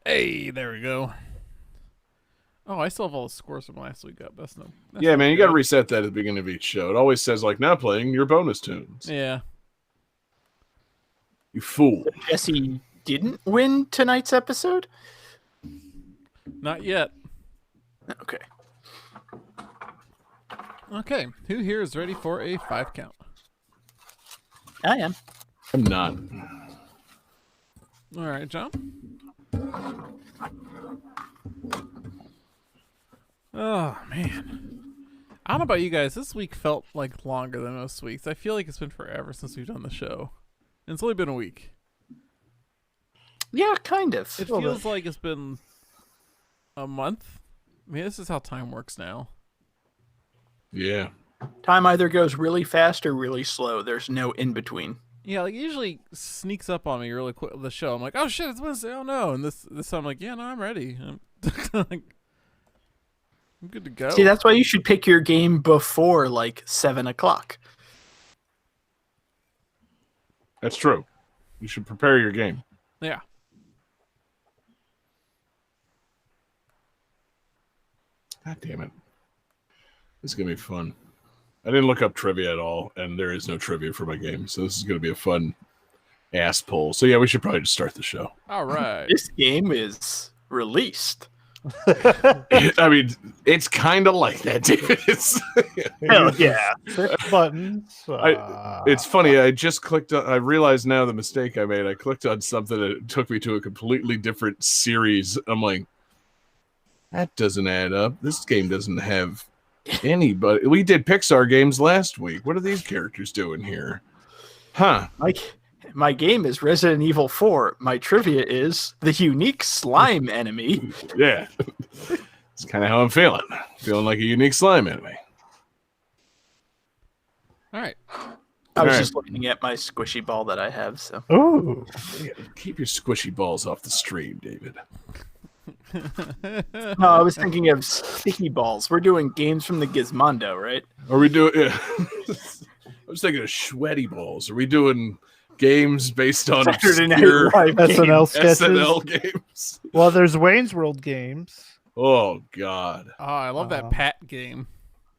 Hey, there we go. Oh, I still have all the scores from last week up. That's Yeah, no man, you good. got to reset that at the beginning of each show. It always says, like, now playing your bonus tunes. Yeah. You fool. Jesse didn't win tonight's episode? Not yet. Okay. Okay. Who here is ready for a 5 count? I am. I'm not. All right, John. Oh, man. I don't know about you guys. This week felt like longer than most weeks. I feel like it's been forever since we've done the show. And it's only been a week. Yeah, kind of. It feels like it's been a month. I mean, this is how time works now. Yeah. Time either goes really fast or really slow. There's no in between. Yeah, like it usually sneaks up on me really quick. The show, I'm like, oh shit, it's Wednesday. Oh no, and this time I'm like, yeah, no, I'm ready. I'm good to go. See, that's why you should pick your game before like 7 o'clock. That's true. You should prepare your game. Yeah. God damn it. This is going to be fun. I didn't look up trivia at all, and there is no trivia for my game, so this is going to be a fun ass pull. So yeah, we should probably just start the show. All right. This game is released. I mean, it's kind of like that, David. Hell yeah. 6 buttons. It's funny. I just clicked on, I realize now the mistake I made. I clicked on something and it took me to a completely different series. I'm like, that doesn't add up. This game doesn't have anybody. We did Pixar games last week. What are these characters doing here? Huh. My game is Resident Evil 4. My trivia is the unique slime enemy. Yeah. It's kind of how I'm feeling. Feeling like a unique slime enemy. All right. I was All just looking at my squishy ball that I have, so. Ooh. Yeah, keep your squishy balls off the stream, David. No, I was thinking of sticky balls. We're doing games from the Gizmondo, right? Are we doing? Yeah. I was thinking of sweaty balls. Are we doing games based on Saturday Night obscure Live SNL sketches. SNL games? Well, there's Wayne's World games. Oh God. Oh, I love that Pat game.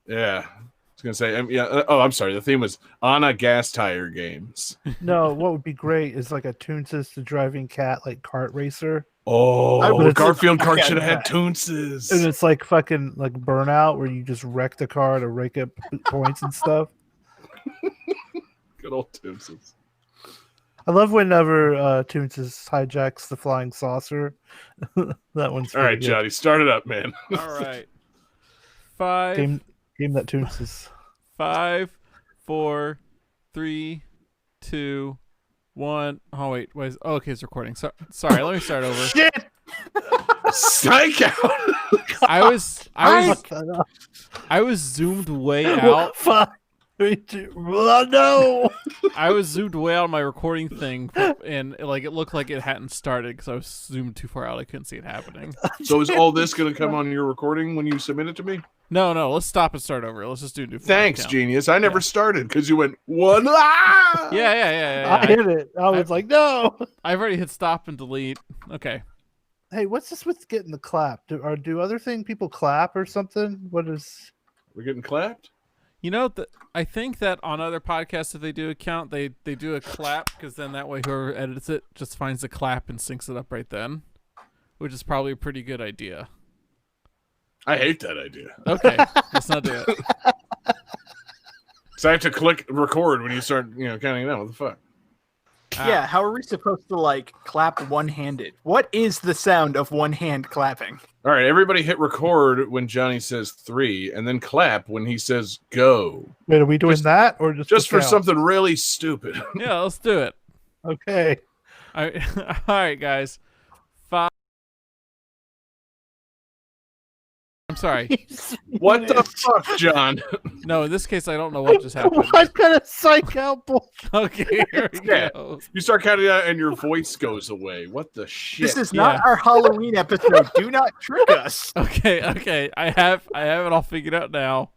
Yeah. I was gonna say, yeah. Oh, I'm sorry. The theme was Anna gas tire games. No, what would be great is like a Toonses the Driving Cat, like kart racer. Oh, would- Garfield Kart Yeah, should have yeah. had Toonses. And it's like fucking like Burnout where you just wreck the car to rake up points and stuff. Good old Toonses. I love whenever Toonses hijacks the flying saucer. That one's All right, pretty good. Johnny, start it up, man. All right. 5, Game that Toonses. 5, 4, 3, 2, 1. Oh wait, okay, it's recording. Sorry, let me start over. Shit! Psych out. I Fuck that up. was zoomed way out. Fuck. Oh, no! I was zoomed way out on my recording thing, and like it looked like it hadn't started because I was zoomed too far out. I couldn't see it happening. So is all this going to come on your recording when you submit it to me? No, let's stop and start over. Let's just do new. Thanks, count. genius. I never started because you went one. Ah! Yeah. I hit it. I was like, no! I've already hit stop and delete. Okay. Hey, what's this with getting the clap? Do other people clap or something? What is... We're getting clapped? You know, I think that on other podcasts, if they do a count, they do a clap because then that way whoever edits it just finds the clap and syncs it up right then, which is probably a pretty good idea. I hate that idea. Okay, let's not do it. So I have to click record when you start, counting down. What the fuck? Yeah, how are we supposed to like clap one-handed? What is the sound of one hand clapping? All right, everybody hit record when Johnny says 3, and then clap when he says go. Wait, are we doing that or Just the for count? something really stupid. Yeah, let's do it. Okay. All right, guys. 5. I'm sorry. What the fuck, John? No, in this case, I don't know what just happened. What kind of psych out bullshit? Okay, here we Yeah. go. You start counting down, and your voice goes away. What the shit? This is not our Halloween episode. Do not trick us. Okay. I have it all figured out now.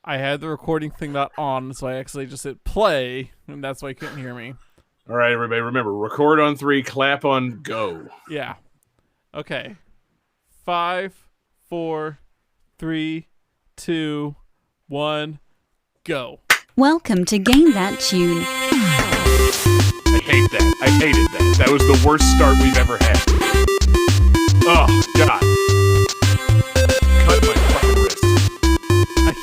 I had the recording thing not on, so I actually just hit play, and that's why you couldn't hear me. All right, everybody, remember, record on 3, clap on go. Yeah. Okay. 5, 4, 3, 2, 1, go. Welcome to Gain That Tune. I hate that. I hated that. That was the worst start we've ever had. Oh, God. Cut my fucking wrist. I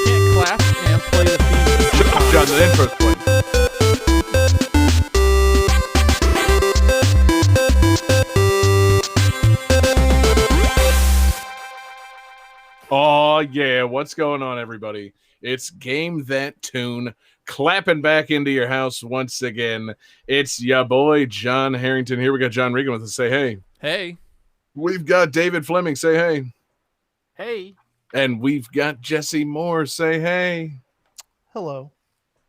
can't clap and play the theme. Shut up, John. The intro's playing. Oh, yeah. What's going on, everybody? It's Game That Tune, clapping back into your house once again. It's ya boy, John Harrington. Here we got John Regan with us. Say hey. Hey. We've got David Fleming. Say hey. Hey. And we've got Jesse Moore. Say hey. Hello.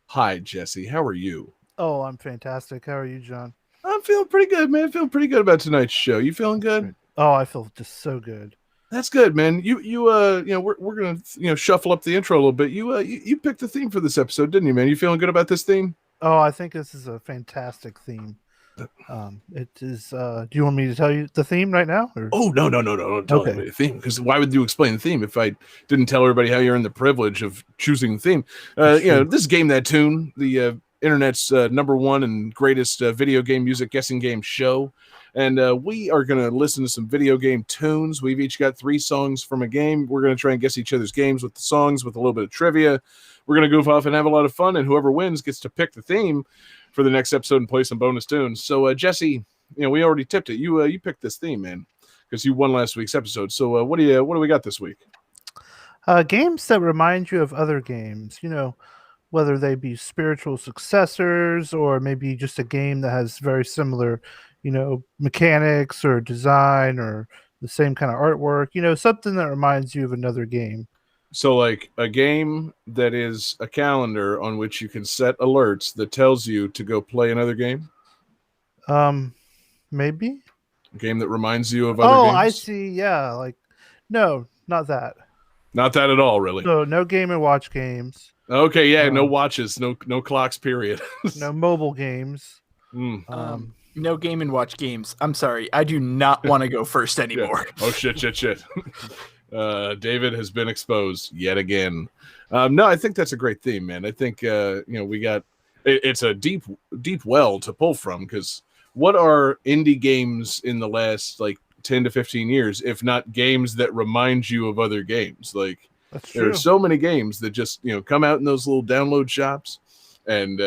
Hi, Jesse. How are you? Oh, I'm fantastic. How are you, John? I'm feeling pretty good, man. Feeling pretty good about tonight's show. You feeling good? Oh, I feel just so good. That's good, man. You know, we're gonna shuffle up the intro a little bit. You picked the theme for this episode, didn't you, man? You feeling good about this theme? Oh, I think this is a fantastic theme. It is. Do you want me to tell you the theme right now? Or? Oh no! Don't tell anybody the theme, because why would you explain the theme if I didn't tell everybody how you're in the privilege of choosing the theme? You know, this is Game That Tune, the internet's #1 and greatest video game music guessing game show. And we are going to listen to some video game tunes. We've each got 3 songs from a game. We're going to try and guess each other's games with the songs, with a little bit of trivia. We're going to goof off and have a lot of fun, and whoever wins gets to pick the theme for the next episode and play some bonus tunes. So, Jesse, you know, we already tipped it. You picked this theme, man, because you won last week's episode. So, what do we got this week? Games that remind you of other games. You know, whether they be spiritual successors or maybe just a game that has very similar, you know, mechanics or design or the same kind of artwork, you know, something that reminds you of another game. So like a game that is a calendar on which you can set alerts that tells you to go play another game? Maybe. A game that reminds you of other games? Oh, I see. Yeah. Like, no, not that. Not that at all, really. So no Game and Watch games. Okay, yeah, no watches, no clocks, period. No mobile games. No Game and Watch games. I'm sorry. I do not want to go first anymore. Yeah. Oh, shit. David has been exposed yet again. No, I think that's a great theme, man. I think, you know, we got... It's a deep well to pull from, because what are indie games in the last, like, 10 to 15 years, if not games that remind you of other games? Like, there are so many games that just, you know, come out in those little download shops, and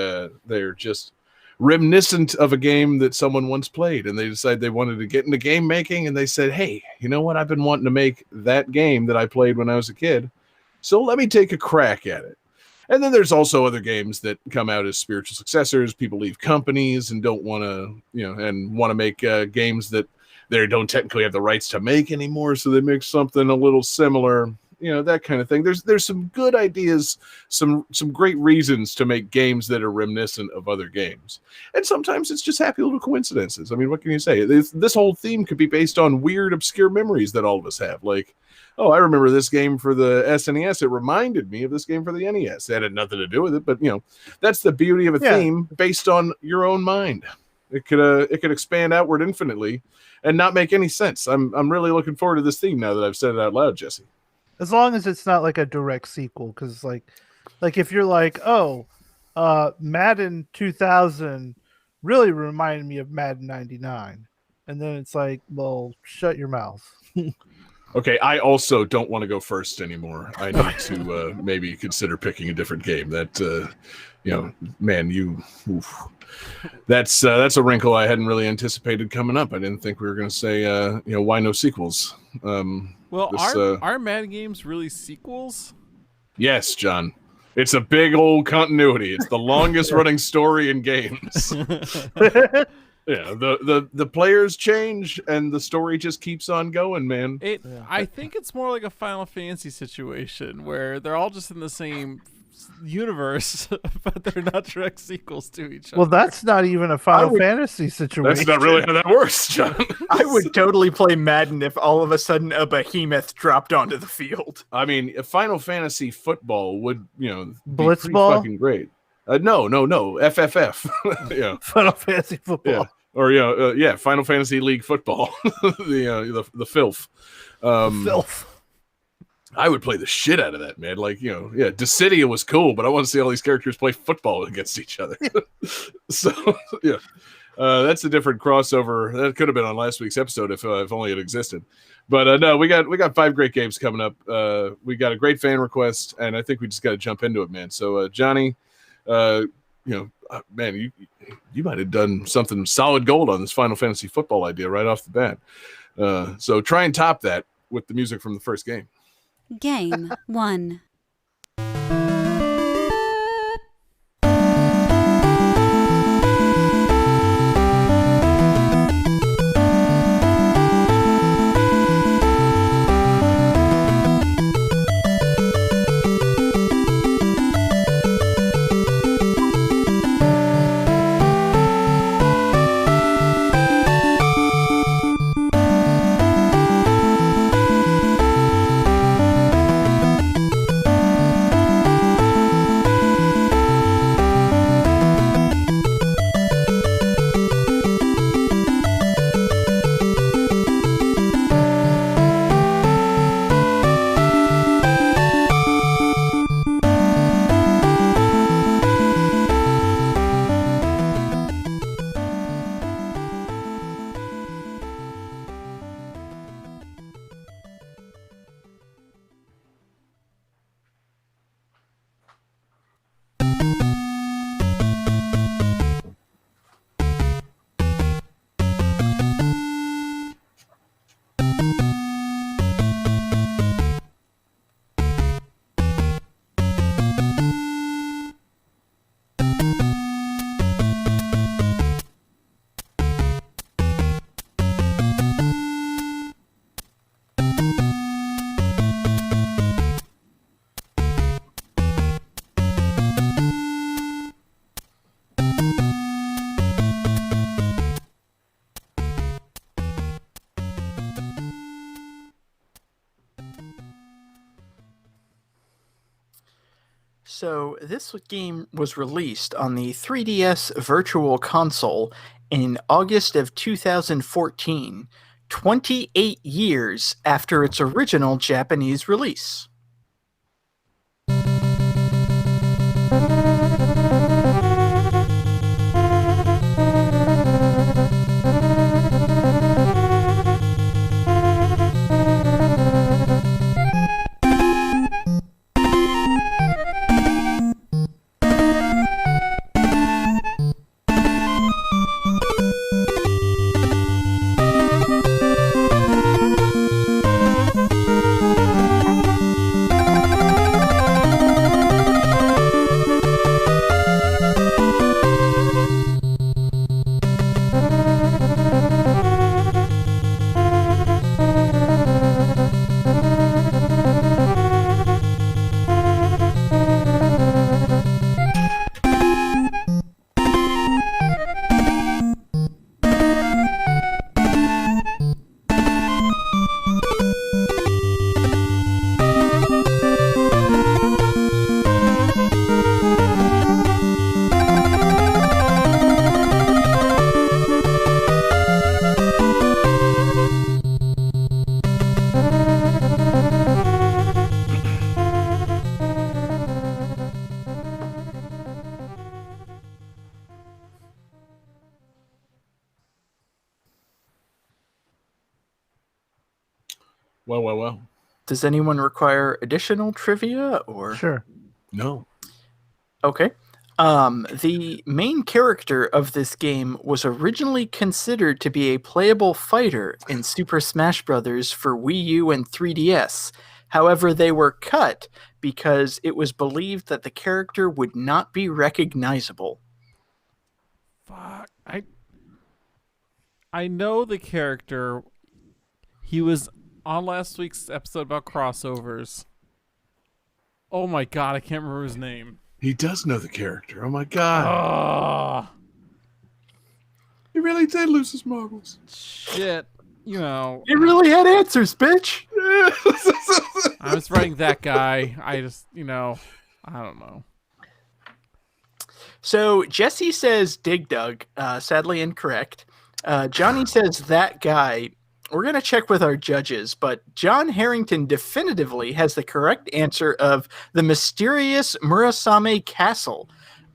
they're just reminiscent of a game that someone once played, and they decided they wanted to get into game making, and they said, hey, you know what, I've been wanting to make that game that I played when I was a kid, so let me take a crack at it. And then there's also other games that come out as spiritual successors. People leave companies and don't want to, you know, and want to make games that they don't technically have the rights to make anymore, so they make something a little similar. You know, that kind of thing. There's some good ideas, some great reasons to make games that are reminiscent of other games. And sometimes it's just happy little coincidences. I mean, what can you say? This whole theme could be based on weird, obscure memories that all of us have. Like, oh, I remember this game for the SNES. It reminded me of this game for the NES. It had nothing to do with it, but, you know, that's the beauty of a theme based on your own mind. It could expand outward infinitely and not make any sense. I'm really looking forward to this theme now that I've said it out loud, Jesse. As long as it's not like a direct sequel, because like if you're like, oh, Madden 2000 really reminded me of Madden 99, and then it's like, well, shut your mouth. Okay, I also don't want to go first anymore. I need to maybe consider picking a different game. That you know, man, that's a wrinkle I hadn't really anticipated coming up. I didn't think we were going to say, you know, why no sequels? Well, are Madden games really sequels? Yes, John. It's a big old continuity. It's the longest running story in games. Yeah, the players change and the story just keeps on going, man. I think it's more like a Final Fantasy situation where they're all just in the same universe, but they're not direct sequels to each other. Well, that's not even a Final Fantasy situation. That's not really how that works, John. I would totally play Madden if all of a sudden a behemoth dropped onto the field. I mean, if Final Fantasy football would, be Blitzball? pretty fucking great. No, FFF. Yeah, Final Fantasy football. yeah, or Final Fantasy League football. the filth. Filth. I would play the shit out of that, man. Like, Dissidia was cool, but I want to see all these characters play football against each other. So, yeah. That's a different crossover. That could have been on last week's episode if only it existed. But no, we got 5 great games coming up. We got a great fan request, and I think we just got to jump into it, man. So, Johnny, man, you might have done something solid gold on this Final Fantasy football idea right off the bat. So try and top that with the music from the first game. Game 1. So this game was released on the 3DS Virtual Console in August of 2014, 28 years after its original Japanese release. Well. Does anyone require additional trivia or? Sure. No. Okay. The main character of this game was originally considered to be a playable fighter in Super Smash Bros. For Wii U and 3DS. However, they were cut because it was believed that the character would not be recognizable. Fuck. I know the character. He was on last week's episode about crossovers. Oh my god, I can't remember his name. He does know the character. Oh my god. He really did lose his marbles. Shit. You know, You really had answers, bitch. I was writing that guy. I just, I don't know. So Jesse says Dig Dug. Sadly incorrect. Johnny says that guy. We're going to check with our judges, but John Harrington definitively has the correct answer of the mysterious Murasame Castle.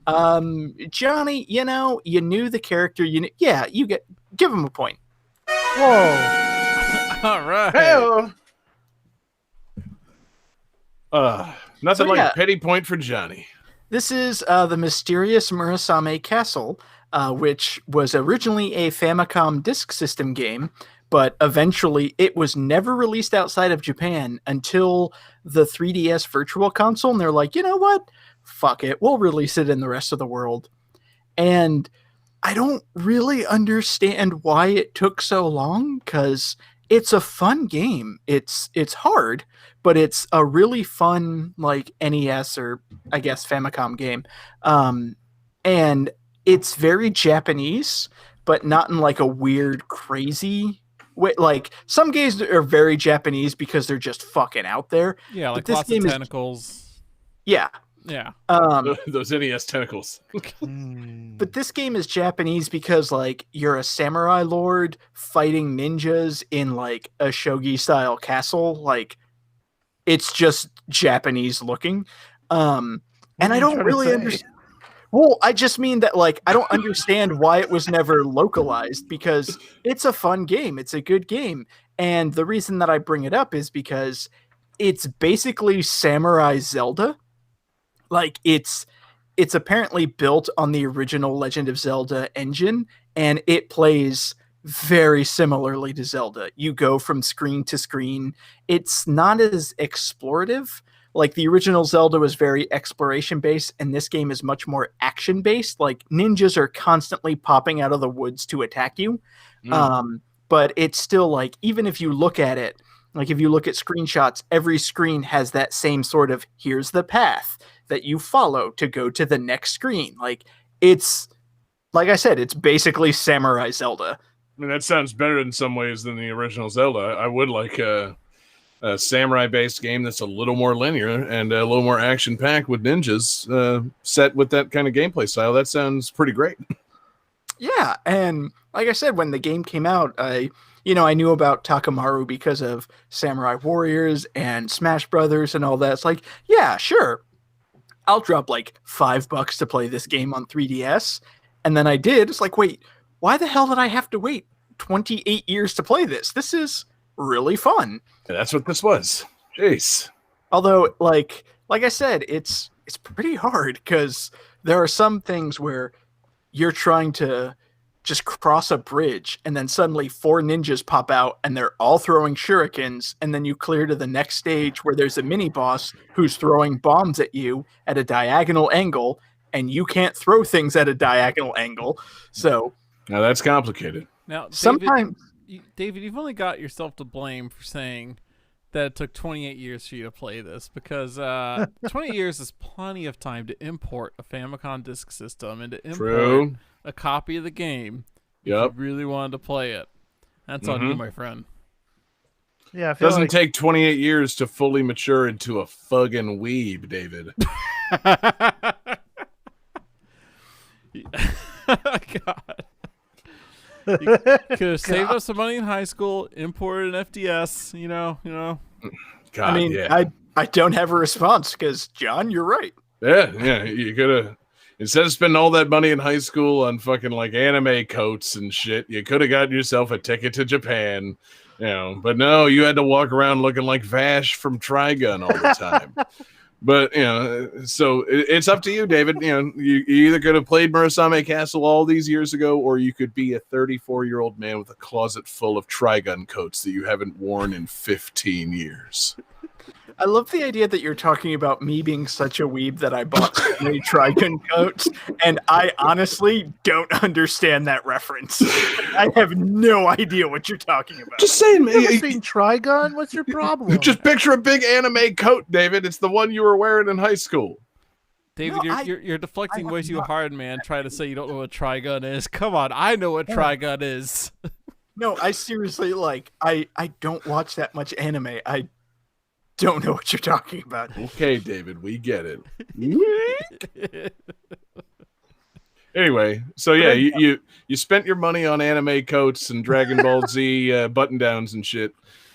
Johnny, you knew the character. You give him a point. Whoa. All right. Hey-o. Nothing So, like yeah. a petty point for Johnny. This is the mysterious Murasame Castle, which was originally a Famicom Disk System game, but eventually it was never released outside of Japan until the 3DS Virtual Console, and they're like, you know what? Fuck it, we'll release it in the rest of the world. And I don't really understand why it took so long, because it's a fun game. It's hard, but it's a really fun, like, NES or I guess Famicom game. And it's very Japanese, but not in like a weird, crazy way. Like, some games are very Japanese because they're just fucking out there. Yeah, like this lots of game is- tentacles. Yeah. Yeah. Those NES tentacles. But this game is Japanese because, like, you're a samurai lord fighting ninjas in, like, a shogi style castle. Like, it's just Japanese looking. And I don't really understand. Well, I just mean that, like, I don't understand why it was never localized, because it's a fun game. It's a good game. And the reason that I bring it up is because it's basically Samurai Zelda. Like, it's apparently built on the original Legend of Zelda engine, and it plays very similarly to Zelda. You go from screen to screen. It's not as explorative. Like, the original Zelda was very exploration based, and this game is much more action based. Like, ninjas are constantly popping out of the woods to attack you. But it's still, like, even if you look at it, like, if you look at screenshots, every screen has that same sort of, here's the path that you follow to go to the next screen. Like, it's, like I said, it's basically Samurai Zelda. I mean, that sounds better in some ways than the original Zelda. I would like a samurai-based game that's a little more linear and a little more action-packed with ninjas set with that kind of gameplay style. That sounds pretty great. Yeah, and like I said, when the game came out, I knew about Takamaru because of Samurai Warriors and Smash Brothers and all that. It's like, yeah, sure, I'll drop like $5 to play this game on 3DS. And then I did. It's like, wait, why the hell did I have to wait 28 years to play this? This is really fun. And that's what this was. Jeez. Although, like I said, it's pretty hard, because there are some things where you're trying to just cross a bridge, and then suddenly 4 ninjas pop out, and they're all throwing shurikens, and then you clear to the next stage where there's a mini boss who's throwing bombs at you at a diagonal angle, and you can't throw things at a diagonal angle. So Now that's complicated. Now, sometimes, David, you've only got yourself to blame for saying that it took 28 years for you to play this, because 28 years is plenty of time to import a Famicom Disk System and to import a copy of the game if you really wanted to play it. That's on you, my friend. Yeah, It doesn't take 28 years to fully mature into a fucking weeb, David. God. You could have saved up some money in high school, imported an FDS, you know. God, I mean, yeah. I don't have a response, because, John, you're right. Yeah, you could have, instead of spending all that money in high school on fucking like anime coats and shit, you could have gotten yourself a ticket to Japan, but no, you had to walk around looking like Vash from Trigun all the time. But, so it's up to you, David. You either could have played Murasame Castle all these years ago, or you could be a 34-year-old man with a closet full of Trigun coats that you haven't worn in 15 years. I love the idea that you're talking about me being such a weeb that I bought so many Trigun coats, and I honestly don't understand that reference. I have no idea what you're talking about. Just saying, You ever seen Trigun? What's your problem? just picture a big anime coat, David. It's the one you were wearing in high school. David, No, you're deflecting I way have too not. hard, man. Trying to say you don't know what Trigun is. Come on, I know what Trigun is. No, I seriously, like, I don't watch that much anime. I don't know what you're talking about. Okay, David, we get it. Anyway, so yeah, you spent your money on anime coats and Dragon Ball Z button downs and shit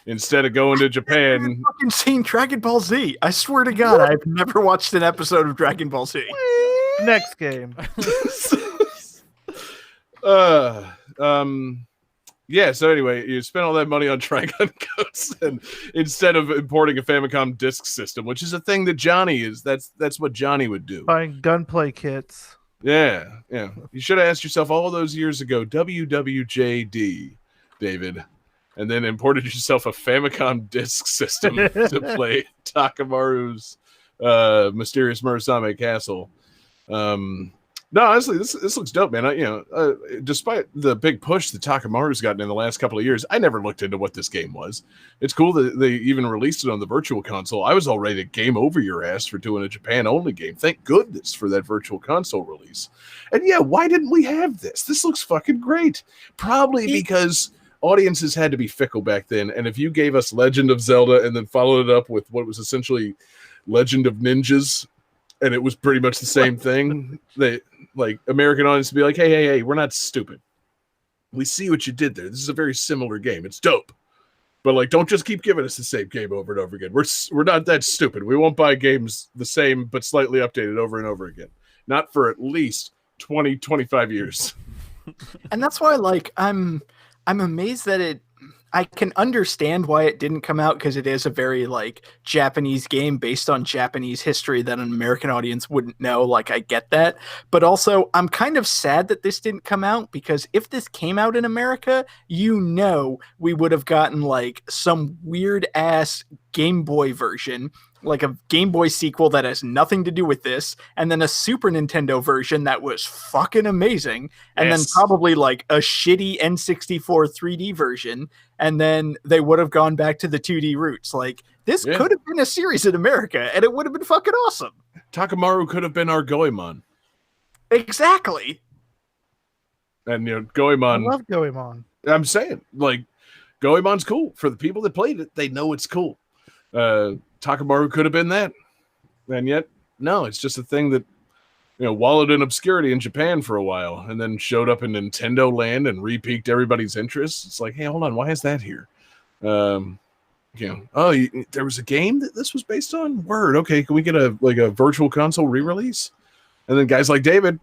instead of going to Japan. I've fucking seen Dragon Ball Z. I swear to God, I've never watched an episode of Dragon Ball Z. Next game. Yeah, so anyway, you spent all that money on Trigun coats and instead of importing a Famicom disk system, which is a thing that Johnny is. That's what Johnny would do. Buying gunplay kits. Yeah. You should have asked yourself all those years ago, WWJD, David, and then imported yourself a Famicom disk system to play Takamaru's Mysterious Murasame Castle. No, honestly, this looks dope, man. Despite the big push that Takamaru's gotten in the last couple of years, I never looked into what this game was. It's cool that they even released it on the Virtual Console. I was already to game over your ass for doing a Japan-only game. Thank goodness for that Virtual Console release. And yeah, why didn't we have this? This looks fucking great. Probably because audiences had to be fickle back then, and if you gave us Legend of Zelda and then followed it up with what was essentially Legend of Ninjas, and it was pretty much the same thing, like American audience would be like, hey, we're not stupid. We see what you did there. This is a very similar game. It's dope. But like, don't just keep giving us the same game over and over again. We're not that stupid. We won't buy games the same but slightly updated over and over again. Not for at least 20, 25 years. And that's why, like, I'm amazed that I can understand why it didn't come out, because it is a very, like, Japanese game based on Japanese history that an American audience wouldn't know. Like, I get that. But also, I'm kind of sad that this didn't come out, because if this came out in America, we would have gotten, like, some weird-ass Game Boy version, like a Game Boy sequel that has nothing to do with this, and then a Super Nintendo version that was fucking amazing, and then probably like a shitty N64 3D version, and then they would have gone back to the 2D roots. Like, this could have been a series in America, and it would have been fucking awesome. Takamaru could have been our Goemon. Exactly. And, Goemon... I love Goemon. I'm saying, like, Goemon's cool. For the people that played it, they know it's cool. Takamaru could have been that, and yet no, it's just a thing that wallowed in obscurity in Japan for a while, and then showed up in Nintendo Land and re-piqued everybody's interest. It's like, hey, hold on, why is that here? There was a game that this was based on. Word, okay, can we get a Virtual Console re-release? And then guys like David,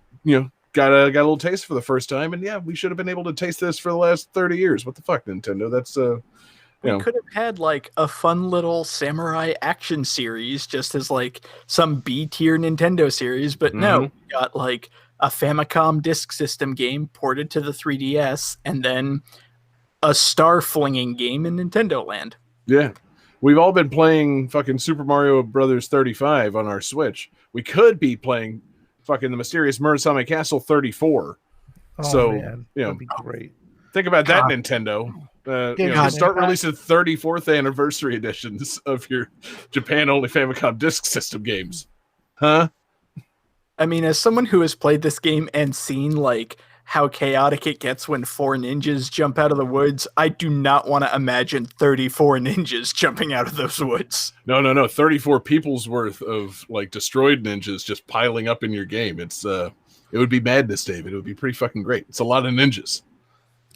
got a little taste for the first time, and yeah, we should have been able to taste this for the last 30 years. What the fuck, Nintendo? That's We could have had like a fun little samurai action series just as like some B-tier Nintendo series, but no, we got like a Famicom Disk System game ported to the 3DS, and then a star-flinging game in Nintendo Land. Yeah. We've all been playing fucking Super Mario Brothers 35 on our Switch. We could be playing fucking the Mysterious Murasame Castle 34. Oh, man. That'd be great. Think about that, Nintendo. Start releasing 34th anniversary editions of your Japan-only Famicom Disk System games. Huh? I mean, as someone who has played this game and seen, like, how chaotic it gets when 4 ninjas jump out of the woods, I do not want to imagine 34 ninjas jumping out of those woods. No. 34 people's worth of, like, destroyed ninjas just piling up in your game. It would be madness, David. It would be pretty fucking great. It's a lot of ninjas.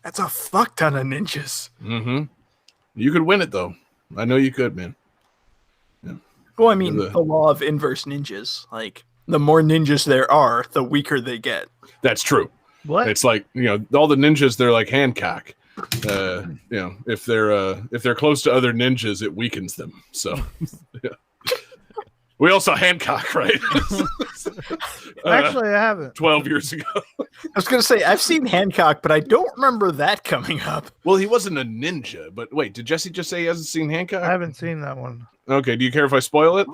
That's a fuck ton of ninjas. Mm-hmm. You could win it, though. I know you could, man. Yeah. Well, I mean, the law of inverse ninjas. Like, the more ninjas there are, the weaker they get. That's true. What? It's like, all the ninjas, they're like Hancock. If they're close to other ninjas, it weakens them. So, yeah. We all saw Hancock, right? Actually, I haven't. 12 years ago. I was going to say, I've seen Hancock, but I don't remember that coming up. Well, he wasn't a ninja, but wait, did Jesse just say he hasn't seen Hancock? I haven't seen that one. Okay, do you care if I spoil it?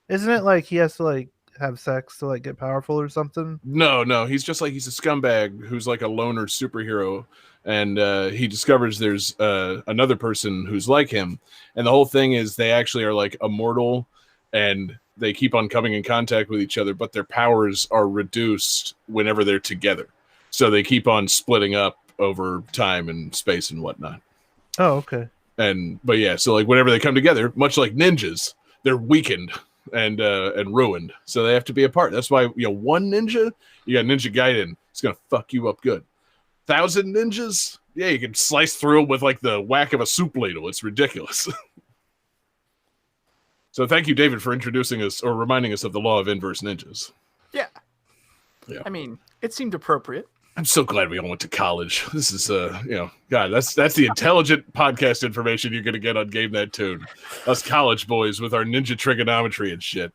Isn't it like he has to like have sex to like get powerful or something? No, he's just like he's a scumbag who's like a loner superhero, and he discovers there's another person who's like him, and the whole thing is they actually are like immortal, and they keep on coming in contact with each other, but their powers are reduced whenever they're together, so they keep on splitting up over time and space and whatnot. Oh, okay. But yeah, so like whenever they come together, much like ninjas, they're weakened and ruined, so they have to be apart. That's why one ninja, you got Ninja Gaiden, it's gonna fuck you up good. 1,000 ninjas, yeah, you can slice through them with like the whack of a soup ladle. It's ridiculous. So thank you, David, for introducing us or reminding us of the law of inverse ninjas. Yeah. I mean, it seemed appropriate. I'm so glad we all went to college. This is, God, that's the intelligent podcast information you're going to get on Game That Tune. Us college boys with our ninja trigonometry and shit.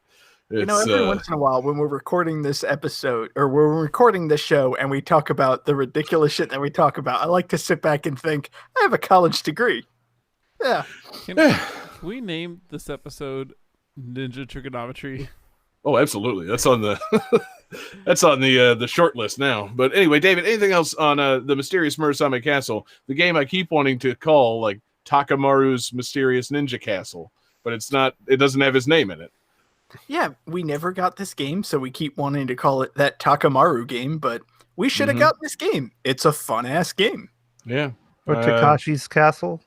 Every once in a while when we're recording this episode or we're recording this show and we talk about the ridiculous shit that we talk about, I like to sit back and think, I have a college degree. Yeah. Can we name this episode Ninja Trigonometry? Oh, absolutely. That's on the the short list now. But anyway, David, anything else on the Mysterious Murasame Castle? The game I keep wanting to call like Takamaru's Mysterious Ninja Castle, but it's not. It doesn't have his name in it. Yeah, we never got this game, so we keep wanting to call it that Takamaru game, but we should have got this game. It's a fun-ass game. Yeah. Or Takashi's Castle.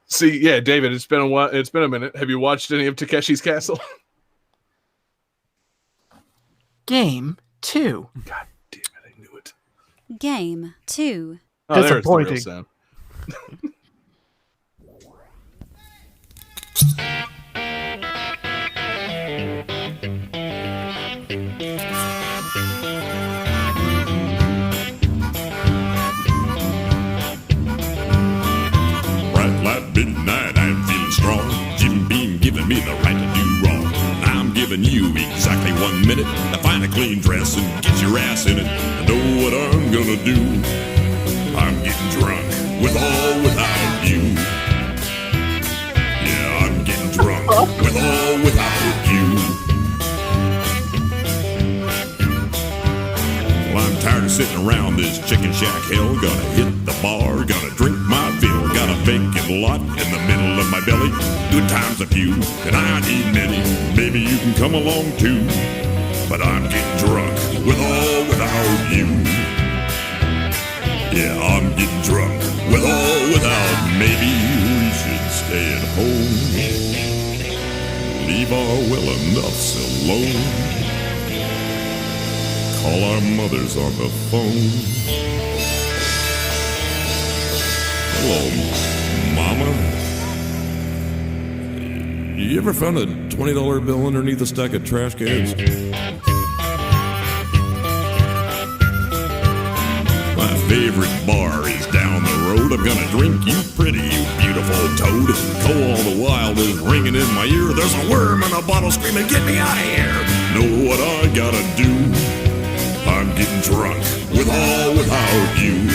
See, yeah, David, it's been a while. It's been a minute. Have you watched any of Takeshi's Castle? Game 2. God damn it, I knew it. Game 2. Oh, there's the real Disappointing. sound. Bright light midnight, I'm feeling strong. Jim Beam giving me the right to do wrong. I'm giving you exactly 1 minute to find a clean dress and get your ass in it. I know what I'm gonna do. I'm getting drunk with or without you. Yeah, I'm getting drunk with or without you. Well, I'm tired of sitting around this chicken shack hell. Gonna hit the bar, gonna drink my fill. Got a vacant lot in the middle of my belly. Good times a few, and I need many. Maybe you can come along too. But I'm getting drunk with or without you. Yeah, I'm getting drunk with or without. Maybe we should stay at home. Leave our well-enoughs alone. Call our mothers on the phone. Hello, Mama. You ever found a $20 bill underneath a stack of trash cans? My favorite bar is down the road. I'm gonna drink you pretty, you beautiful toad. Coal all the while is ringing in my ear. There's a worm in a bottle screaming, get me out of here. Know what I gotta do? I'm getting drunk with or without you.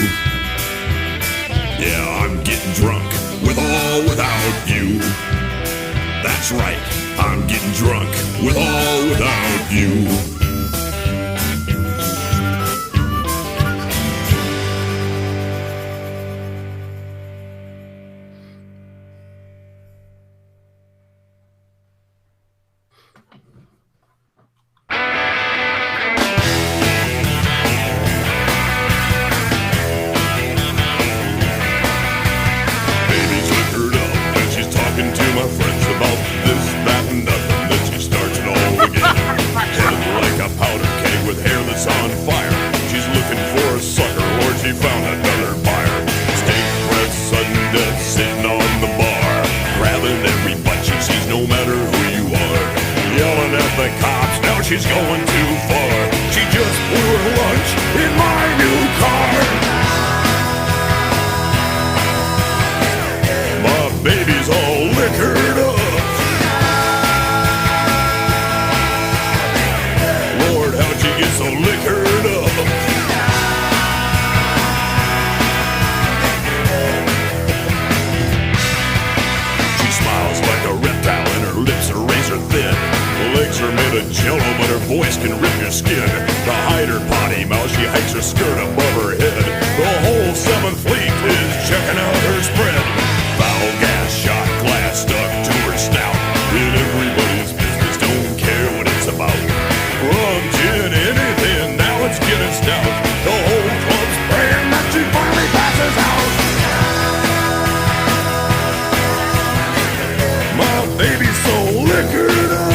Yeah, I'm getting drunk with or without you. That's right, I'm getting drunk with or without you. Baby's liquored up and she's talking to my friends about this, that, and nothing. Then she starts it all again. Headed like a powder keg with hair that's on fire. She's looking for a sucker or she found another buyer. Steak breath, sudden death, sitting on the bar. Grabbing every butt she sees no matter who you are. Yelling at the cops, now she's going too far. She just blew her lunch in my new car. My baby's all liquored up. shallow, but her voice can rip your skin. To hide her potty mouth, she hikes her skirt above her head. The whole 7th Fleet is checking out her spread. Foul gas shot glass stuck to her snout. In everybody's business, don't care what it's about. Rum, gin, anything, now it's getting stout. The whole club's praying that she finally passes out. My baby's so liquored up.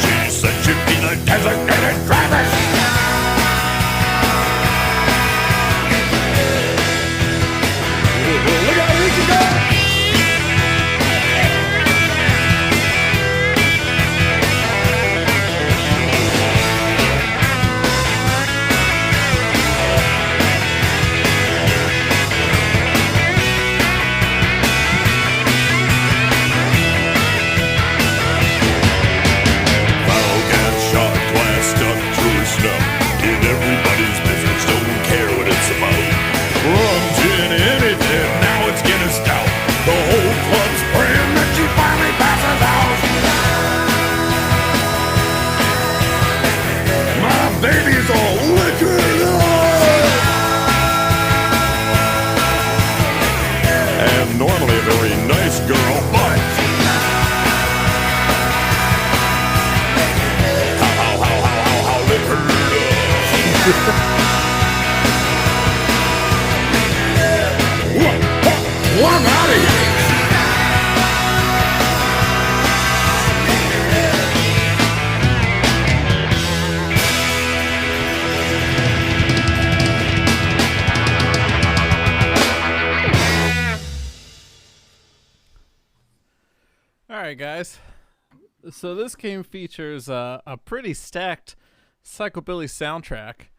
She said she'd be the designated driver. Look out, here she goes. Everybody's business, don't care what it's about. Rum, gin, anything, now it's getting stout. The whole club's praying that she finally passes out. My baby's all liquored up. And normally a very nice girl, but how liquored up. I'm out of here. All right, guys. So this game features a pretty stacked psychobilly soundtrack,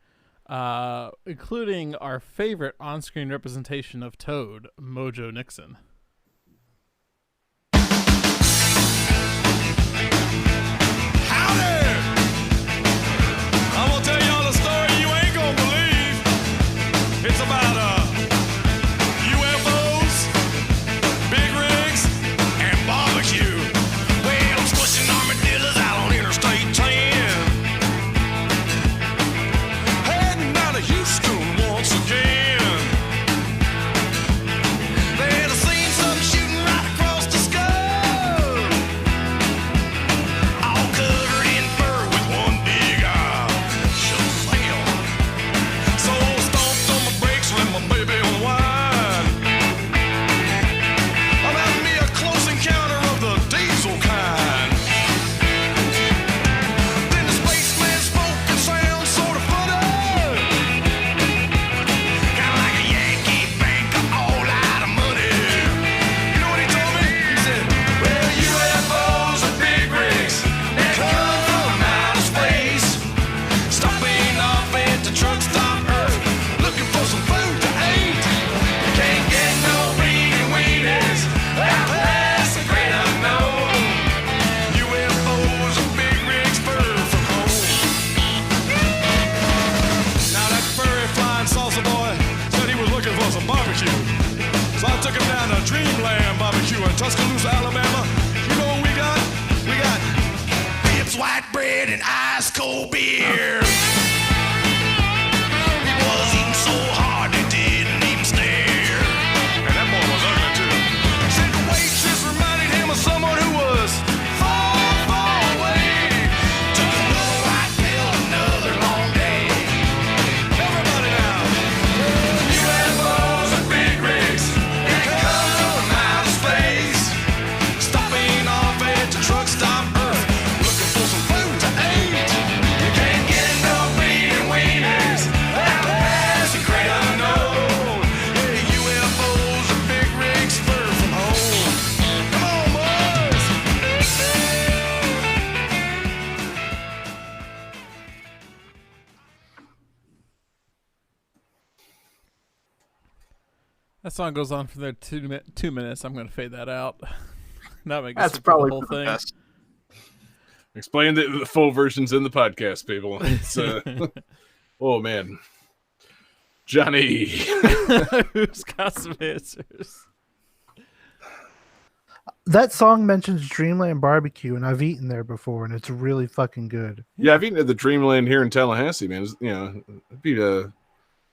including our favorite on-screen representation of Toad, Mojo Nixon. Howdy! I'm gonna tell y'all a story you ain't gonna believe. It's about UFOs, big rigs, and barbecue. Well, I'm squishing armadillos out on Interstate 10. Heading down to Houston once again. Then I seen some shooting right across the sky. All covered in fur with one big eye. Shazam. So I stomped on my brakes, let my baby unwind. I'm having me a close encounter of the diesel kind. Then the spaceman spoke and sound sort of funny. Kinda like a Yankee banker all out of money. You know what he told me? He said, well, UFOs are big rigs. They come from outer space. Stopping off at the truck stop Earth, looking for some food to eat. You can't get no bleeding wieners out past the great unknown. UFOs are big rigs fur from home. Now that furry flying salsa boy said he was looking for some barbecue. So I took him down to Dreamland Barbecue in Tuscaloosa, Alabama. You know what we got? We got Bibbs white bread and ice cold beer. He was eating so hard they didn't even stare. And that boy was ugly too. Said the waitress reminded him of someone who was far, far away. Took another white pill, another long day. Everybody now. UFOs are big rigs. They come from outer space. Stopping off at the truck stop Earth, looking for some food to eat. You can't get no bleeding wieners out past the great unknown. Yeah, UFOs are big rigs fur from home. Come on, boys. That song goes on for the 2 minutes. I'm going to fade that out. Not make us That's repeat probably the whole for the thing. best. Explain the full versions in the podcast, people. It's, oh, man. Johnny. Who's got some answers? That song mentions Dreamland Barbecue, and I've eaten there before, and it's really fucking good. Yeah, I've eaten at the Dreamland here in Tallahassee, man.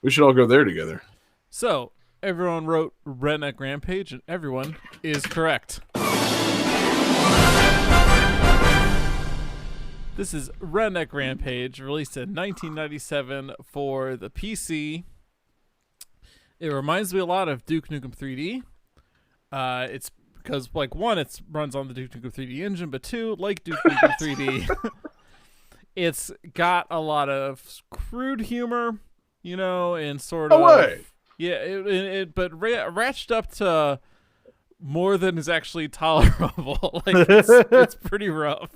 We should all go there together. So everyone wrote Redneck Rampage, and everyone is correct. This is Redneck Rampage, released in 1997 for the PC. It reminds me a lot of Duke Nukem 3D. It's because, like, one, it runs on the Duke Nukem 3D engine, but two, like Duke Nukem 3D, it's got a lot of crude humor, you know, and sort of... way. Yeah, but ratcheted up to more than is actually tolerable. Like, it's pretty rough.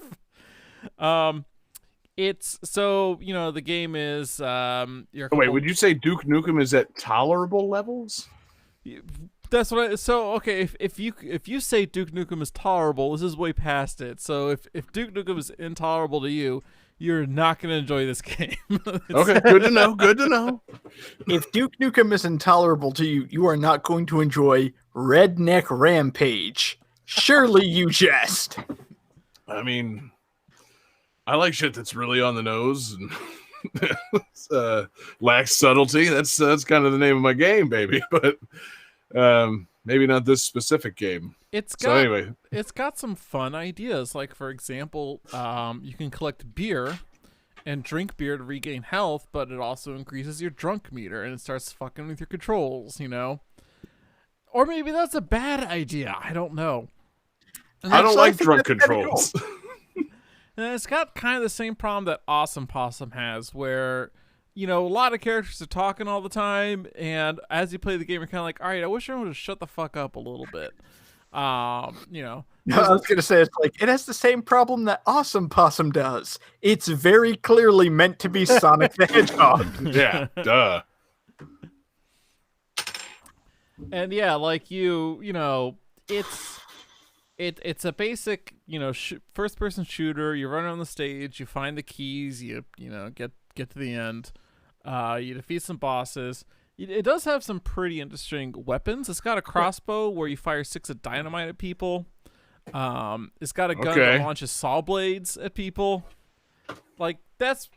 It's so, you know, the game is Wait, would you say Duke Nukem is at tolerable levels? That's what okay, if you say Duke Nukem is tolerable, this is way past it. So if Duke Nukem is intolerable to you, you're not going to enjoy this game. Okay, good to know. Good to know. If Duke Nukem is intolerable to you, you are not going to enjoy Redneck Rampage. Surely you jest. I mean, I like shit that's really on the nose and lacks subtlety. That's kind of the name of my game, baby. But maybe not this specific game. It's got some fun ideas. Like, for example, you can collect beer and drink beer to regain health, but it also increases your drunk meter and it starts fucking with your controls, you know? Or maybe that's a bad idea. I don't know. And I don't like drunk controls. And it's got kind of the same problem that Awesome Possum has, where, you know, a lot of characters are talking all the time, and as you play the game, you're kind of like, all right, I wish everyone would shut the fuck up a little bit. You know. I was going to say, it's like, it has the same problem that Awesome Possum does. It's very clearly meant to be Sonic the Hedgehog. Yeah, duh. And yeah, like you know, it's a basic, you know, first person shooter. You run on the stage, you find the keys, you know, get to the end, you defeat some bosses. It does have some pretty interesting weapons. It's got a crossbow where you fire 6 of dynamite at people. It's got a gun that launches saw blades at people. Like, that's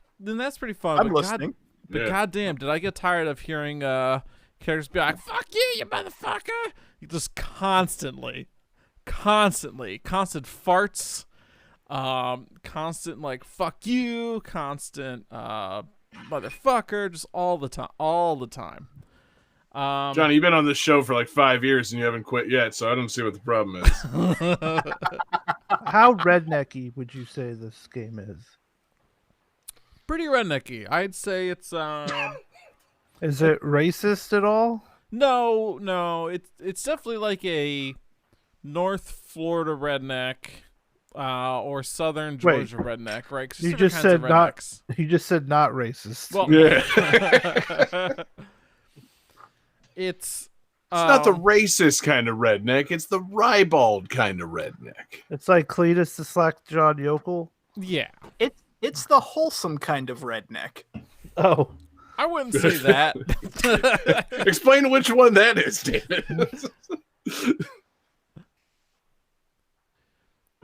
pretty fun. I'm listening. But goddamn, did I get tired of hearing characters be like, "Fuck you motherfucker!" Just constant farts, constant like "fuck you," constant motherfucker, just all the time. Johnny, you've been on this show for like 5 years and you haven't quit yet, so I don't see what the problem is. How rednecky would you say this game is? Pretty rednecky. I'd say it's Is it racist at all? No, it's definitely like a North Florida redneck, or Southern Georgia redneck, right? You just said not. You just said not racist. Well, yeah. It's not the racist kind of redneck. It's the ribald kind of redneck. It's like Cletus the Slack-jawed yokel. Yeah, it's the wholesome kind of redneck. Oh, I wouldn't say that. Explain which one that is, David.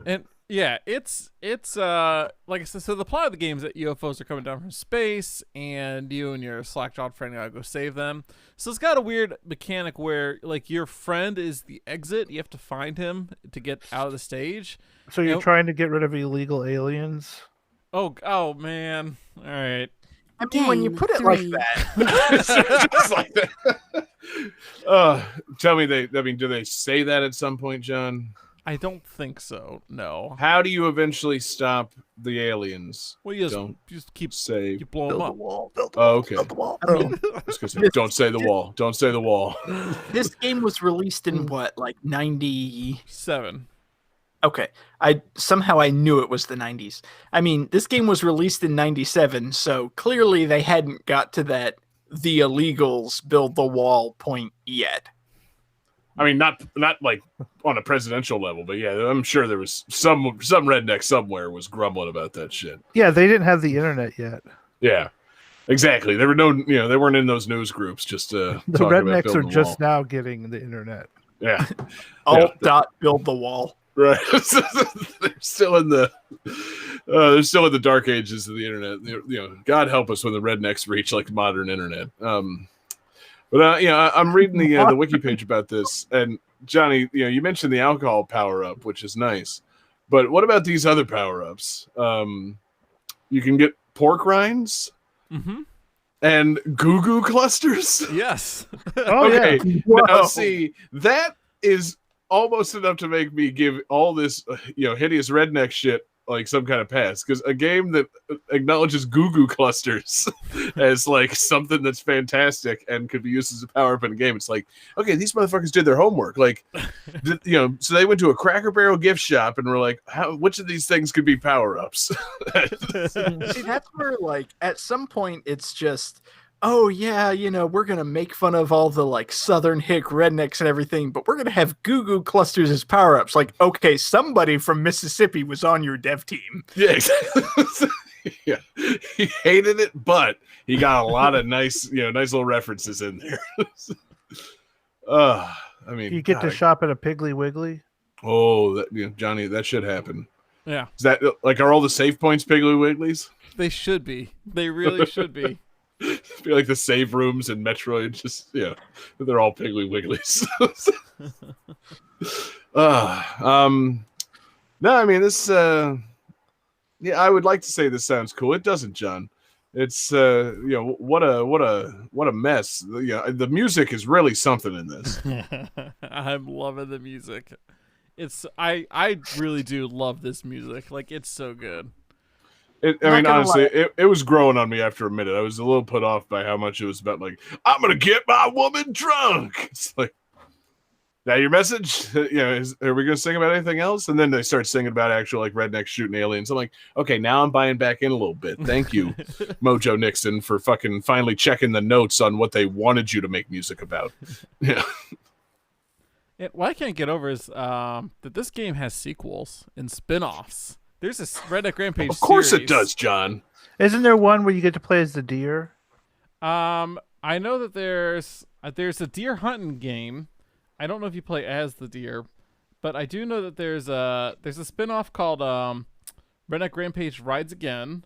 And yeah, it's like I said, so the plot of the game is that UFOs are coming down from space, and you and your slack-jawed friend gotta go save them. So it's got a weird mechanic where, like, your friend is the exit. You have to find him to get out of the stage. So you're trying to get rid of illegal aliens? Oh man! All right. I mean, when you put it like that, just like that. Tell me, do they say that at some point, John? I don't think so. No. How do you eventually stop the aliens? Well, you just keep save. You blow them up. Okay. Build the wall. I mean, don't say the wall. Don't say the wall. This game was released in what, like 97? Okay. I knew it was the 90s. I mean, this game was released in 97, so clearly they hadn't got to that the illegals build the wall point yet. I mean, not like on a presidential level, but yeah, I'm sure there was some redneck somewhere was grumbling about that shit. Yeah, they didn't have the internet yet. Yeah, exactly. There were they weren't in those news groups. Just the rednecks are just now getting the internet. Yeah. Build the wall. Right. They're still in the dark ages of the internet. God help us when the rednecks reach like modern internet. But I'm reading the wiki page about this, and Johnny, you mentioned the alcohol power up, which is nice. But what about these other power ups? You can get pork rinds and goo clusters. Yes. Okay. Yeah. Now see, that is almost enough to make me give all this hideous redneck shit like some kind of pass, because a game that acknowledges goo clusters as like something that's fantastic and could be used as a power up in a game, it's like, okay, these motherfuckers did their homework. Like, so they went to a Cracker Barrel gift shop and were like, which of these things could be power ups? See, that's where like at some point it's just, oh yeah, we're gonna make fun of all the like Southern hick rednecks and everything, but we're gonna have goo clusters as power ups. Like, okay, somebody from Mississippi was on your dev team. Yeah, exactly. Yeah, he hated it, but he got a lot of nice little references in there. I mean, You get to shop at a Piggly Wiggly. Oh, Johnny, that should happen. Yeah. Is that like, are all the save points Piggly Wigglies? They should be. They really should be. Be like the save rooms in Metroid, just they're all Piggly Wigglies. No, I mean this. I would like to say this sounds cool. It doesn't, John. It's what a mess. The music is really something in this. I'm loving the music. I really do love this music. Like, it's so good. Honestly, it was growing on me after a minute. I was a little put off by how much it was about, like, I'm going to get my woman drunk. It's like, now your message? Are we going to sing about anything else? And then they start singing about actual, like, rednecks shooting aliens. I'm like, okay, now I'm buying back in a little bit. Thank you, Mojo Nixon, for fucking finally checking the notes on what they wanted you to make music about. Yeah. What I can't get over is that this game has sequels and spin-offs. There's a Redneck Rampage Of course series. it does, John. Isn't there one where you get to play as the deer? I know that there's a deer hunting game. I don't know if you play as the deer, but I do know that there's a spin-off called Redneck Rampage Rides Again,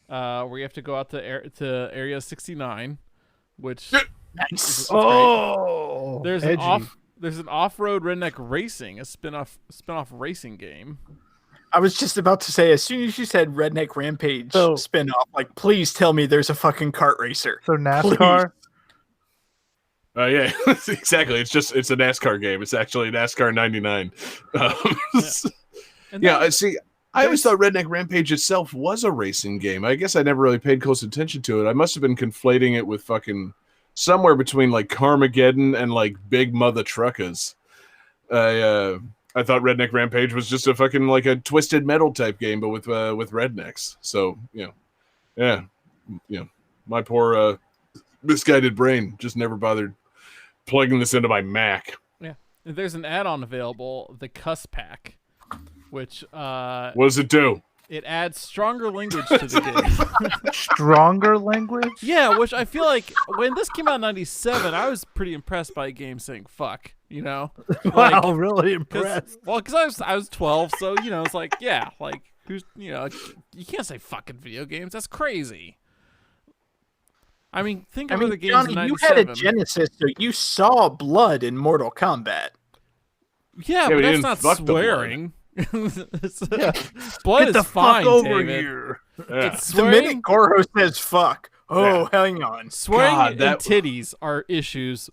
where you have to go out to Area 69, which Nice. Oh, there's edgy. an off-road redneck racing, a spin-off racing game. I was just about to say, as soon as you said Redneck Rampage spin-off, like, please tell me there's a fucking kart racer. So NASCAR? Yeah, exactly. It's a NASCAR game. It's actually NASCAR 99. See, I always thought Redneck Rampage itself was a racing game. I guess I never really paid close attention to it. I must have been conflating it with fucking somewhere between like Carmageddon and like Big Mother Truckers. I thought Redneck Rampage was just a fucking like a Twisted Metal type game, but with rednecks. So my poor misguided brain just never bothered plugging this into my Mac. Yeah, there's an add-on available, the Cuss Pack, which what does it do? It adds stronger language to the game. Stronger language? Yeah, which I feel like when this came out in '97, I was pretty impressed by a game saying "fuck." Wow, Like, really impressed. Because I was 12, so it's like, yeah, like who's you can't say fucking video games. That's crazy. I mean, think of the games Johnny, in '97. you had a Genesis, so you saw blood in Mortal Kombat. Yeah, but that's not swearing. Blood Get the is fine, fuck over David. here. Yeah. It's The swearing. minute Goro says "fuck," hang on. Swearing God, and that- titties are issues.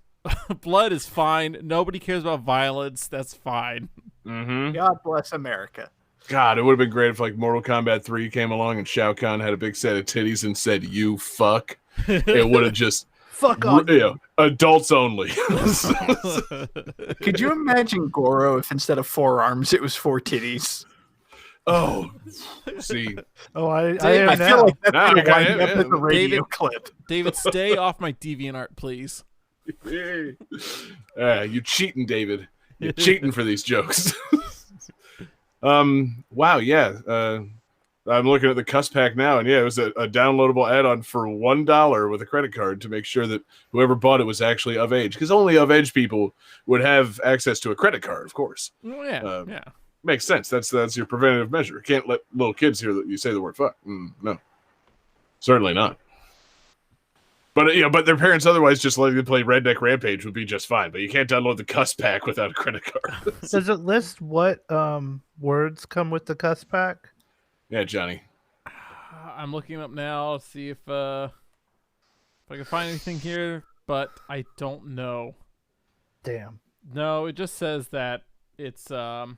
Blood is fine. Nobody cares about violence. That's fine. Mm-hmm. God bless America. God, it would have been great if like Mortal Kombat 3 came along and Shao Kahn had a big set of titties and said, "You fuck." It would have just Fuck on you. adults only. Could you imagine Goro if instead of 4 arms it was 4 titties? Oh, see, Oh, I Dave, am I now. feel like that's Nah, going to yeah, wind up yeah. as a radio David- clip. David, stay off my DeviantArt, please. you cheating, David. You're cheating for these jokes. Wow, yeah. I'm looking at the cuss pack now, and yeah, it was a downloadable add-on for $1 with a credit card to make sure that whoever bought it was actually of age, because only of age people would have access to a credit card, of course. Oh, yeah, yeah. Makes sense. That's your preventative measure. Can't let little kids hear that you say the word fuck. No, certainly not. But but their parents otherwise just letting them play Redneck Rampage would be just fine. But you can't download the cuss pack without a credit card. Does it list what words come with the cuss pack? Yeah, Johnny. I'm looking up now to see if I can find anything here, but I don't know. Damn. No, it just says that it's like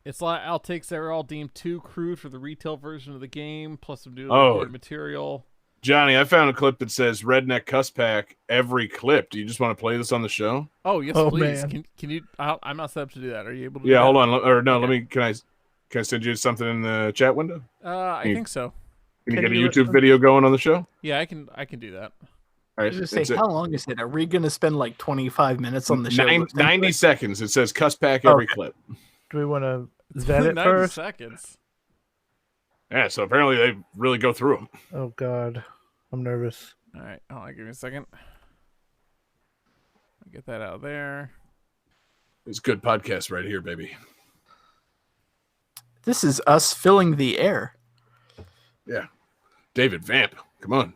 outtakes that are all deemed too crude for the retail version of the game, plus some new material. Johnny, I found a clip that says Redneck Cuss Pack every clip. Do you just want to play this on the show? Oh, yes, please. Man. Can you? I'm not set up to do that. Are you able to? Yeah, hold on. Or no, let me. Can I send you something in the chat window? I think so. Can you get a YouTube video going on the show? Yeah, I can do that. All right. Just say, how long is it? Are we going to spend like 25 minutes on the show? 90 seconds. It says Cuss Pack every clip. Do we want to vet it 90 first? seconds. Yeah, so apparently they really go through them. Oh, God. I'm nervous. All right. Hold on. Give me a second. I'll get that out of there. It's good podcast right here, baby. This is us filling the air. Yeah. David, vamp. Come on.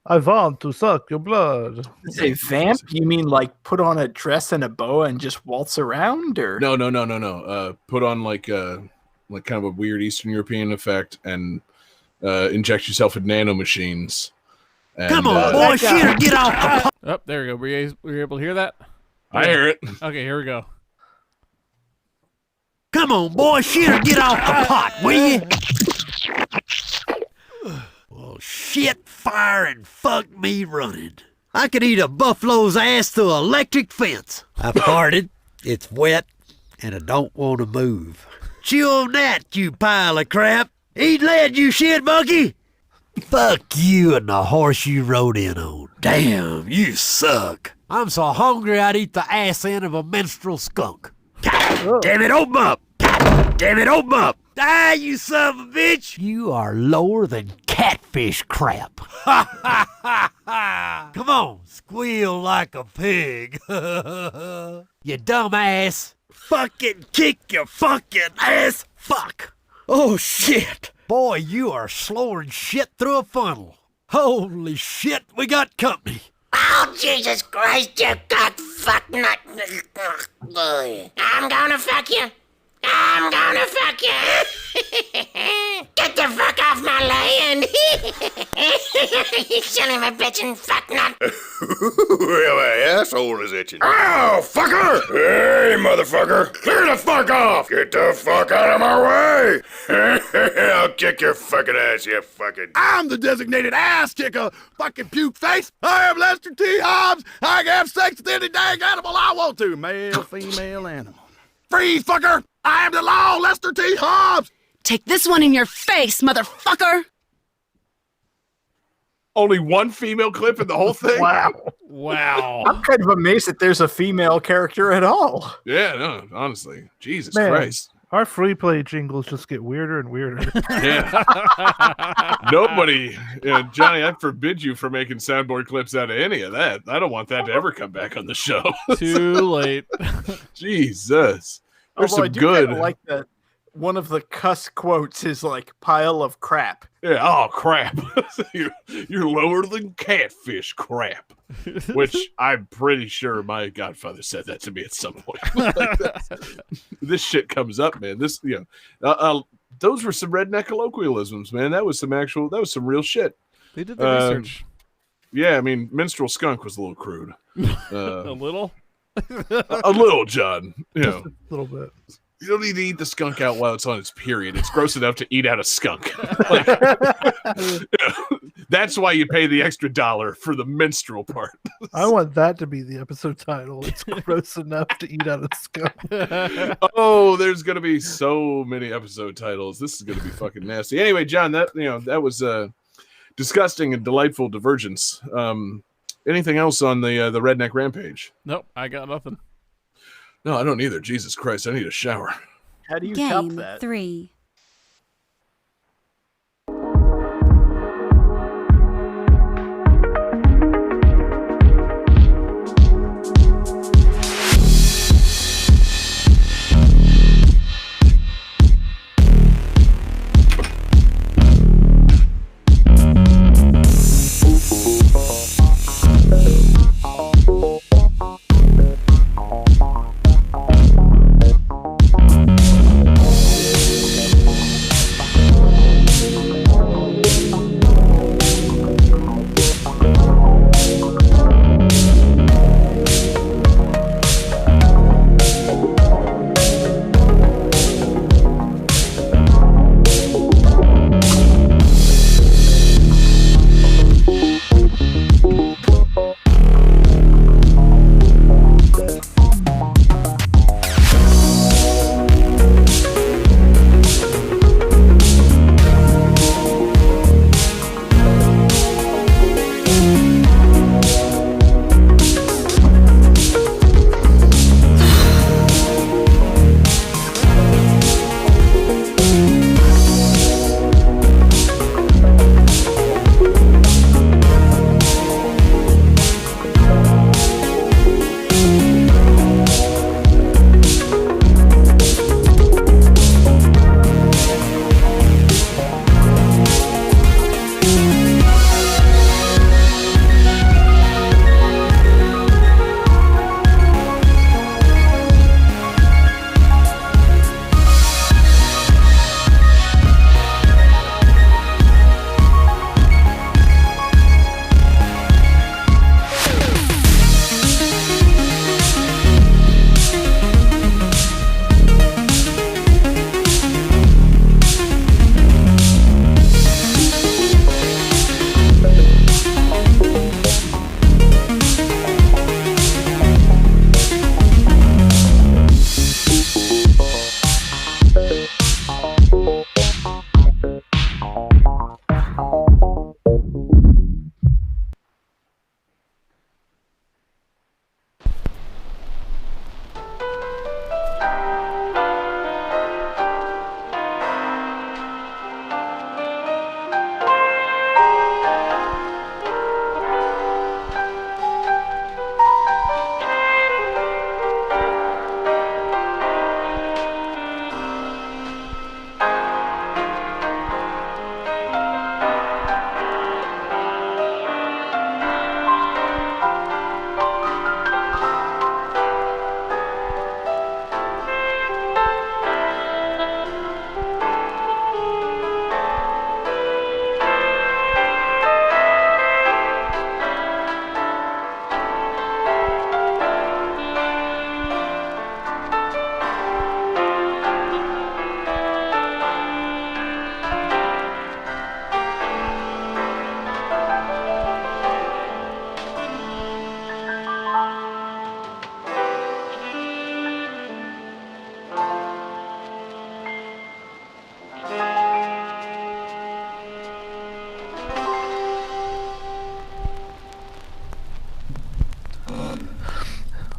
I want to suck your blood. Say vamp? You mean like put on a dress and a boa and just waltz around, or No. Put on like kind of a weird Eastern European effect and inject yourself with nanomachines. Come on, boy, shit, get off the Oh, there we go. Were you able to hear that? I hear it. Okay, here we go. Come on, boy, shit, get off the pot, will you? Well, shit, fire, and fuck me running. I could eat a buffalo's ass through an electric fence. I farted, it's wet, and I don't want to move. Chew on that, you pile of crap. Eat lead, you shit monkey. Fuck you and the horse you rode in on. Damn, you suck. I'm so hungry I'd eat the ass end of a menstrual skunk. God damn it, open up! God damn it, open up! Ah, you son of a bitch! You are lower than catfish crap. Ha ha ha ha! Come on, squeal like a pig. You dumb ass. Fucking kick your fucking ass. Fuck. Oh shit. Boy, you are slowing shit through a funnel. Holy shit, we got company. Oh, Jesus Christ, you cock fuck nut. I'm gonna fuck you. I'm gonna fuck you. Get the fuck off my land. You silly my bitchin' fuck nut. Well, my asshole is itching. Ow, fucker! Hey, motherfucker! Clear the fuck off! Get the fuck out of my way! I'll kick your fucking ass, you fucking... I'm the designated ass kicker, fucking puke face. I am Lester T. Hobbs. I can have sex with any dang animal I want to. Male, female, animal. Freeze, fucker! I am the law, Lester T. Hobbs! Take this one in your face, motherfucker! Only one female clip in the whole thing? Wow. I'm kind of amazed that there's a female character at all. Yeah, no, honestly. Jesus Man, Christ. Our free play jingles just get weirder and weirder. Yeah. Nobody, Johnny, I forbid you from making soundboard clips out of any of that. I don't want that to ever come back on the show. Too late. Jesus. There's Although some I do good. kinda like that one of the cuss quotes is like pile of crap. Yeah, oh crap. you're lower than catfish crap. Which I'm pretty sure my godfather said that to me at some point. This shit comes up, man. Those were some redneck colloquialisms, man. That was some real shit. They did the research. Yeah, I mean, minstrel skunk was a little crude. A little? A little, John. Just a little bit. You don't need to eat the skunk out while it's on its period. It's gross enough to eat out a skunk. That's why you pay the extra $1 for the minstrel part. I want that to be the episode title. It's gross enough to eat out a skunk. Oh, there's gonna be so many episode titles. This is gonna be fucking nasty. Anyway, John, that was disgusting and delightful divergence. Anything else on the Redneck Rampage? Nope, I got nothing. No, I don't either. Jesus Christ, I need a shower. How do you top Game that? 3.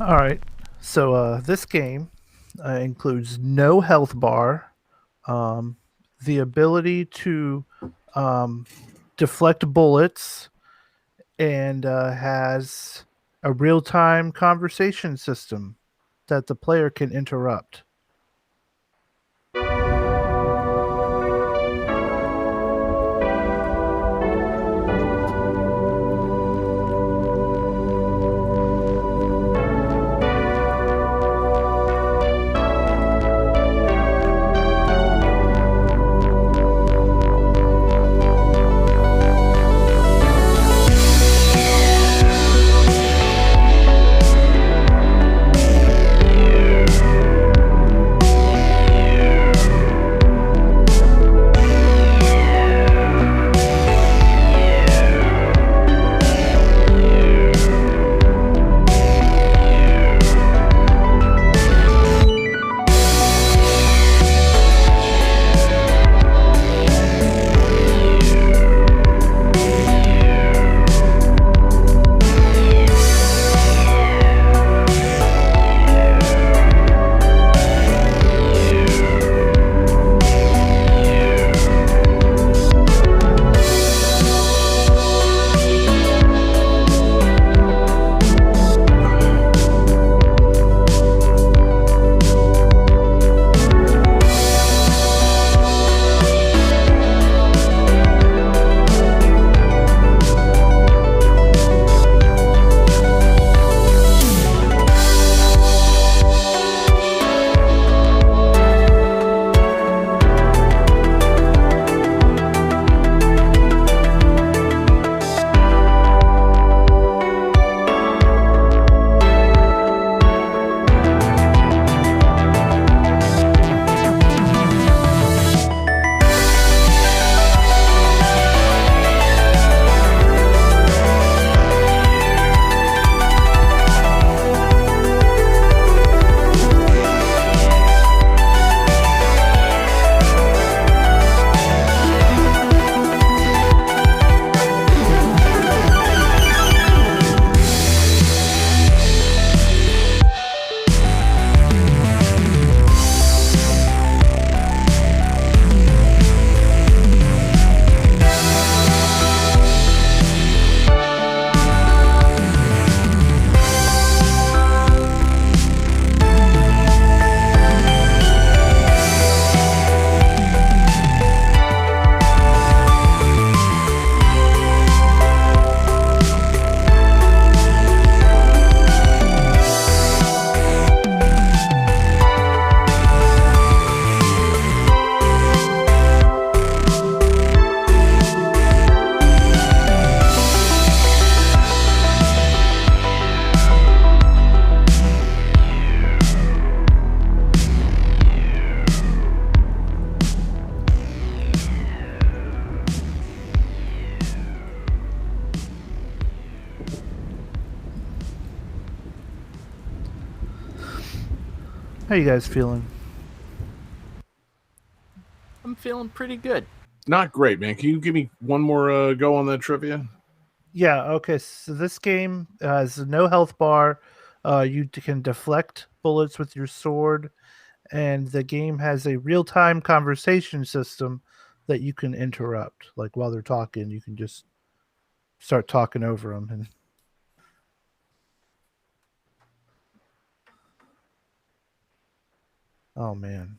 All right. So this game includes no health bar, um, the ability to um, deflect bullets, and has a real-time conversation system that the player can interrupt. How you guys feeling? I'm feeling pretty good. Not great, man. Can you give me one more go on that trivia? Yeah, okay. So this game has no health bar. You can deflect bullets with your sword, and the game has a real-time conversation system that you can interrupt. Like while they're talking, you can just start talking over them. And oh man.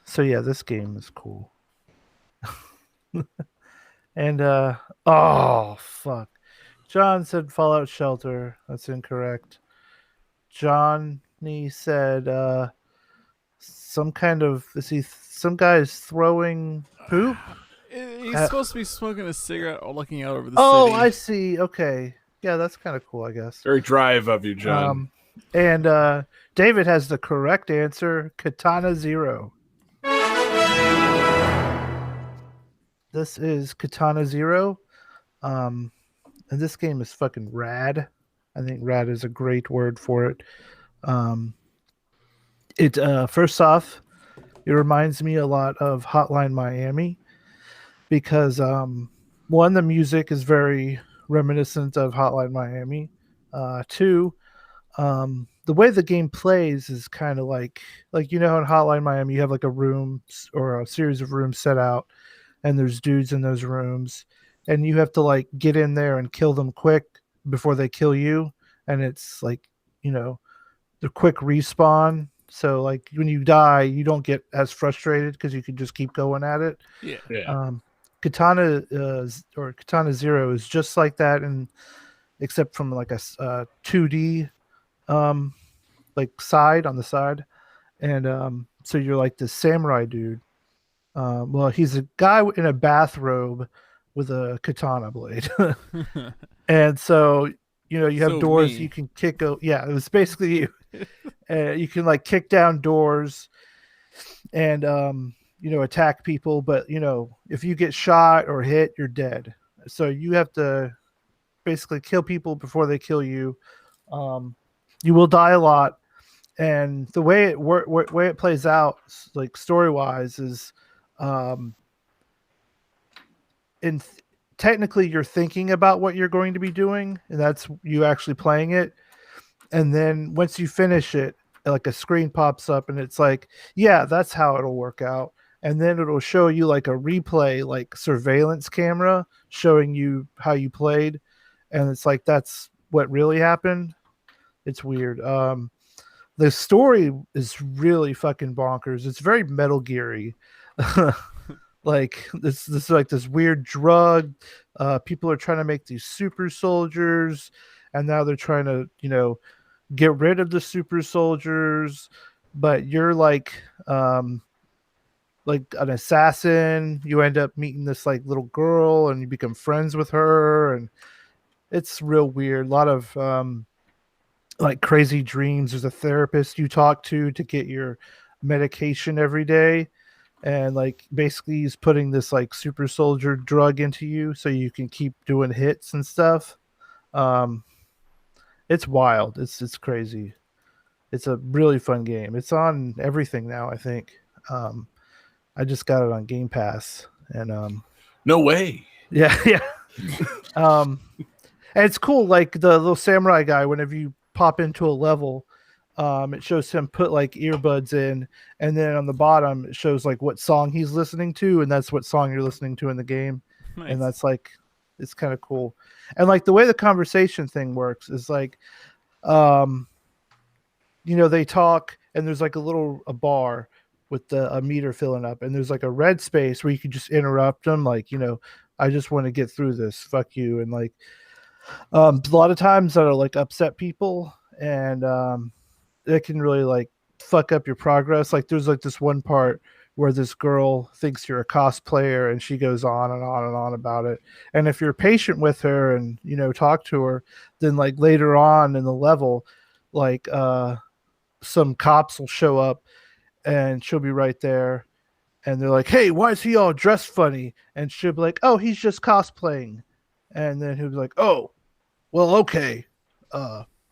So yeah, this game is cool. And oh fuck. John said Fallout Shelter. That's incorrect. Johnny said some kind of some guy is throwing poop. He's supposed to be smoking a cigarette or looking out over the Oh, city. I see. Okay. Yeah, that's kind of cool, I guess. Very drive of you, John. And David has the correct answer, Katana Zero. This is Katana Zero. And this game is fucking rad. I think rad is a great word for it. First off, it reminds me a lot of Hotline Miami because one, the music is very reminiscent of Hotline Miami. Two, the way the game plays is kind of like in Hotline Miami, you have like a room or a series of rooms set out, and there's dudes in those rooms, and you have to like get in there and kill them quick before they kill you, and it's like the quick respawn. So like when you die, you don't get as frustrated because you can just keep going at it. Yeah. Katana or Katana Zero is just like that, and except from like a 2D like side on the side, and so you're like this samurai dude. Well, he's a guy in a bathrobe with a katana blade, and so you have So doors me. you can kick. Yeah, it was basically you. You can like kick down doors and attack people, but if you get shot or hit, you're dead. So you have to basically kill people before they kill you. You will die a lot, and the way it plays out, like story wise, is in technically you're thinking about what you're going to be doing, and that's you actually playing it. And then once you finish it, like a screen pops up, and it's like, yeah, that's how it'll work out. And then it'll show you like a replay, like surveillance camera showing you how you played, and it's like that's what really happened. It's weird. The story is really fucking bonkers. It's very Metal Gear-y. Like this is like this weird drug. People are trying to make these super soldiers, and now they're trying to get rid of the super soldiers, but you're like an assassin. You end up meeting this like little girl, and you become friends with her, and it's real weird. A lot of like crazy dreams. There's a therapist you talk to get your medication every day, and like basically he's putting this like super soldier drug into you so you can keep doing hits and stuff. It's wild. It's crazy. It's a really fun game. It's on everything now, I think. I just got it on Game Pass, and No way. yeah. And it's cool. Like the little samurai guy, whenever you pop into a level, it shows him put like earbuds in, and then on the bottom it shows like what song he's listening to, and that's what song you're listening to in the game. Nice. And that's like, it's kind of cool. And like the way the conversation thing works is like, they talk, and there's like a bar with a meter filling up, and there's like a red space where you can just interrupt them, like, I just want to get through this, fuck you. And like a lot of times that'll like upset people, and it can really like fuck up your progress. Like there's like this one part where this girl thinks you're a cosplayer, and she goes on and on and on about it. And if you're patient with her and talk to her, then like later on in the level, like some cops will show up, and she'll be right there, and they're like, hey, why is he all dressed funny? And she'll be like, oh, he's just cosplaying. And then he'll be like, oh, well, okay,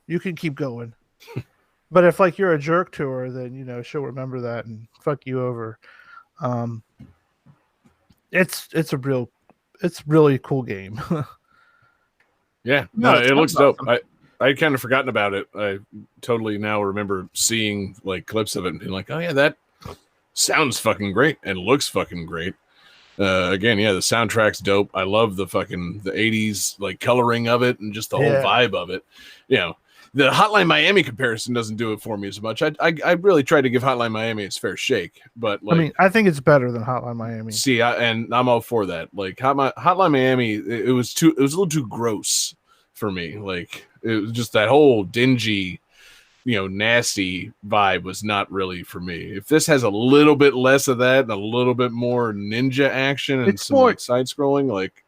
you can keep going. But if like you're a jerk to her, then she'll remember that and fuck you over. It's really cool game. Yeah, no, it looks dope. I'd kind of forgotten about it. I totally now remember seeing like clips of it and being like, oh yeah, that sounds fucking great and looks fucking great. Again, yeah, the soundtrack's dope. I love the 80s like coloring of it and just the whole vibe of it. The Hotline Miami comparison doesn't do it for me as much. I really tried to give Hotline Miami its fair shake, but like, I mean, I think it's better than Hotline Miami. See, and I'm all for that. Like Hotline Miami, it was a little too gross for me. Like it was just that whole dingy, nasty vibe was not really for me. If this has a little bit less of that and a little bit more ninja action and some like side scrolling, like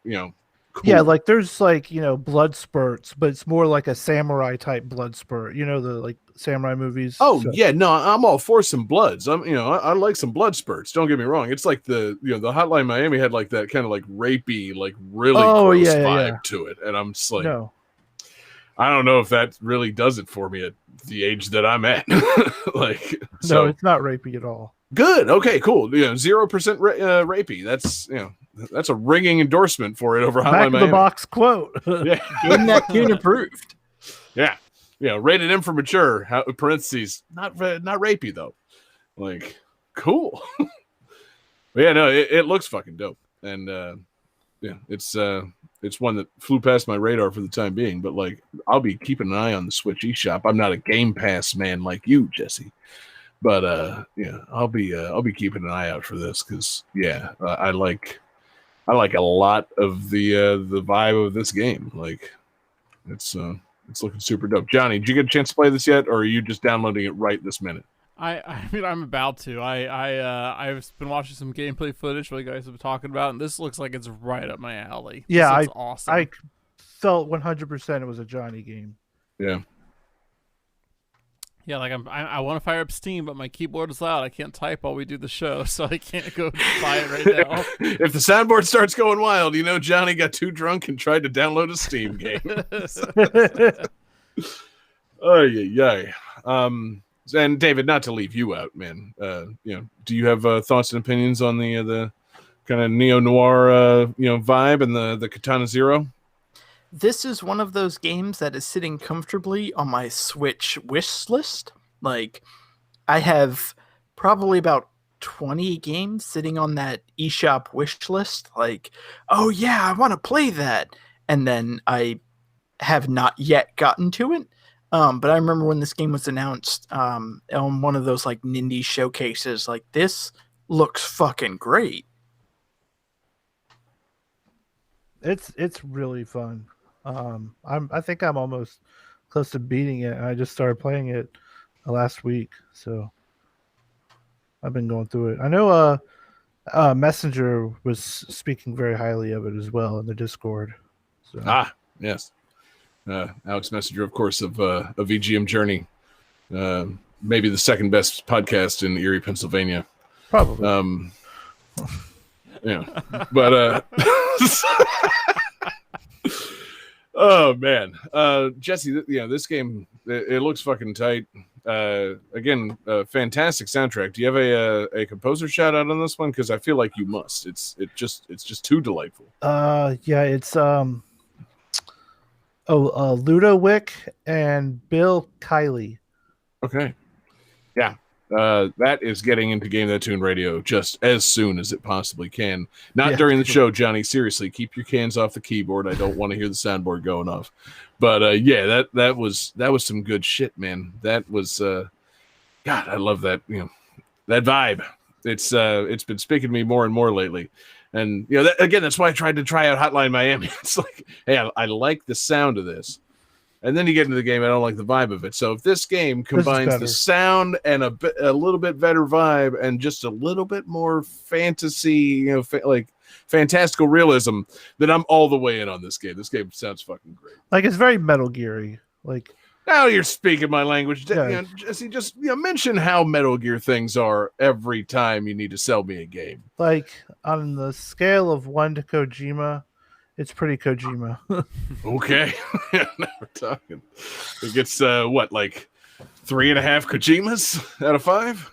cool. Yeah, like there's like blood spurts, but it's more like a samurai type blood spurt. The like samurai movies. Oh yeah, no, I'm all for some bloods. I like some blood spurts. Don't get me wrong. It's like the the Hotline Miami had like that kind of like rapey, like really gross vibe to it, and I'm just like, no. I don't know if that really does it for me at the age that I'm at. Like, no, it's not rapey at all. Good. Okay, cool. 0% rapey. That's a ringing endorsement for it over Back Hotline of Miami. the box quote. Yeah. Game Neptune approved. Yeah. Rated M for mature. Parentheses. Not rapey though. Like, cool. But yeah, no, it looks fucking dope. And it's one that flew past my radar for the time being. But like, I'll be keeping an eye on the Switch eShop. I'm not a Game Pass man like you, Jesse. But I'll be keeping an eye out for this because I like a lot of the vibe of this game. Like, it's looking super dope. Johnny, did you get a chance to play this yet, or are you just downloading it right this minute? I mean, I'm about to. I've been watching some gameplay footage what you guys have been talking about, and this looks like it's right up my alley. Yeah, this looks awesome. I felt 100% it was a Johnny game. Yeah. Yeah, like I want to fire up Steam, but my keyboard is loud. I can't type while we do the show, so I can't go buy it right now. If the soundboard starts going wild, Johnny got too drunk and tried to download a Steam game. Oh yeah. And David, not to leave you out, man. Do you have thoughts and opinions on the kind of neo-noir vibe and the Katana Zero? This is one of those games that is sitting comfortably on my Switch wish list. Like, I have probably about 20 games sitting on that eShop wish list. Like, oh yeah, I want to play that. And then I have not yet gotten to it. But I remember when this game was announced on one of those like Nindy showcases, like, this looks fucking great. It's really fun. I think I'm almost close to beating it. I just started playing it last week, so I've been going through it. I know Messenger was speaking very highly of it as well in the Discord. So. Yes. Alex Messenger, of course, of VGM Journey, maybe the second best podcast in Erie, Pennsylvania. Probably. But oh man, Jesse, this game it looks fucking tight. Again, fantastic soundtrack. Do you have a composer shout out on this one? Because I feel like you must. It's just too delightful. Yeah, it's Ludowick and Bill Kiley. Okay. Yeah. That is getting into Game That Tune Radio just as soon as it possibly can. Not during the show, Johnny. Seriously, keep your cans off the keyboard. I don't want to hear the soundboard going off. But that was some good shit, man. That was God, I love that. That vibe. It's been speaking to me more and more lately. And that's why I tried to try out Hotline Miami. It's like, hey, I like the sound of this. And then you get into the game, I don't like the vibe of it. So if this game combines the sound and a little bit better vibe and just a little bit more fantasy, like fantastical realism, then I'm all the way in on this game. This game sounds fucking great. Like, it's very Metal Gear-y. Like, now you're speaking my language. Yeah. Jesse, just mention how Metal Gear things are every time you need to sell me a game. Like, on the scale of 1 to Kojima, it's pretty Kojima. Okay. Now we're talking. It gets, like 3.5 Kojimas out of 5?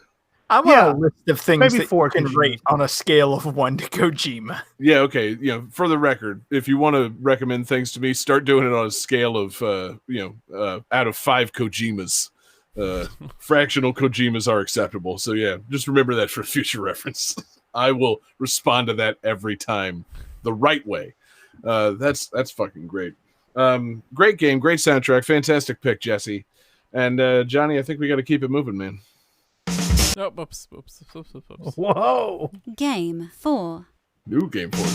I want a list of things maybe that 4 you can Kojimas. rate on a scale of 1 to Kojima. Yeah, okay. For the record, if you want to recommend things to me, start doing it on a scale of, out of 5 Kojimas. Fractional Kojimas are acceptable. So yeah, just remember that for future reference. I will respond to that every time the right way. That's fucking great. Great game, great soundtrack, fantastic pick, Jesse. And Johnny, I think we got to keep it moving, man. Oh, oops. Whoa! Game 4. New game 4.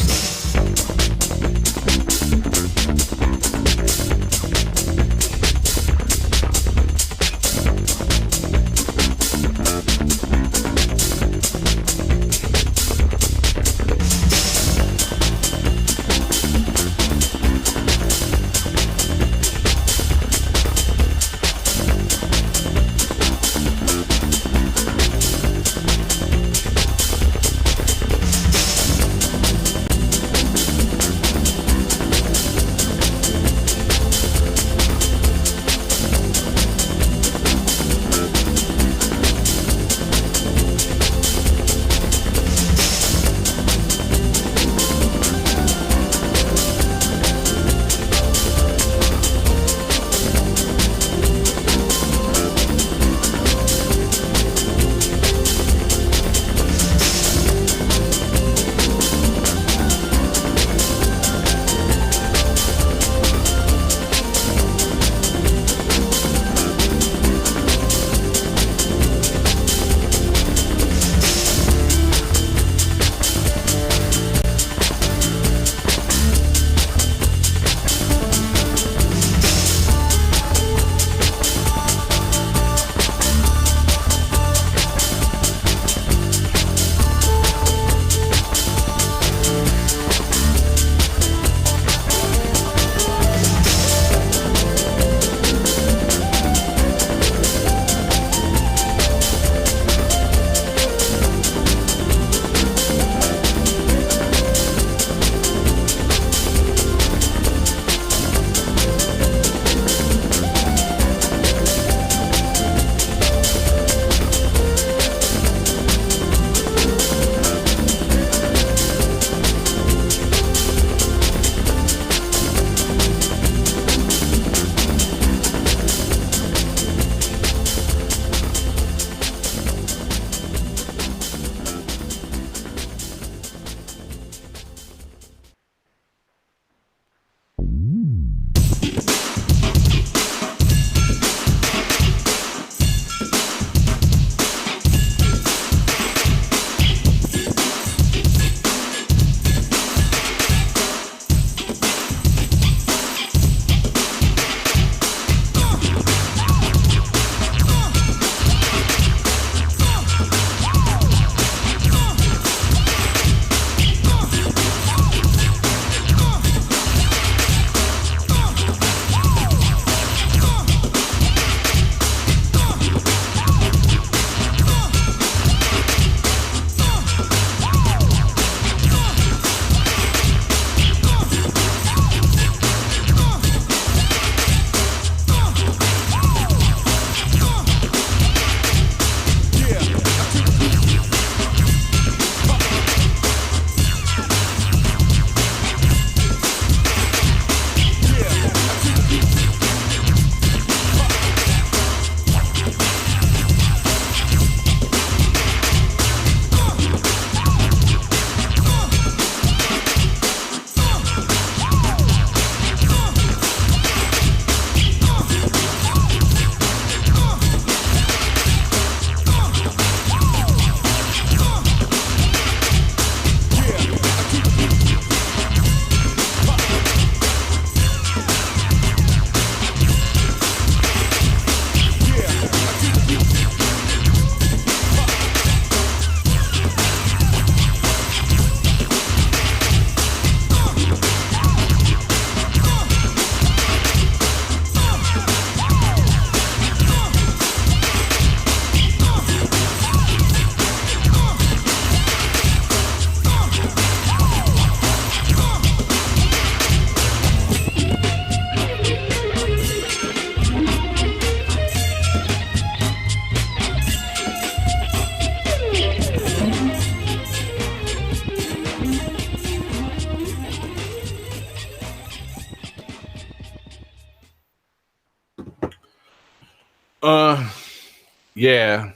Yeah.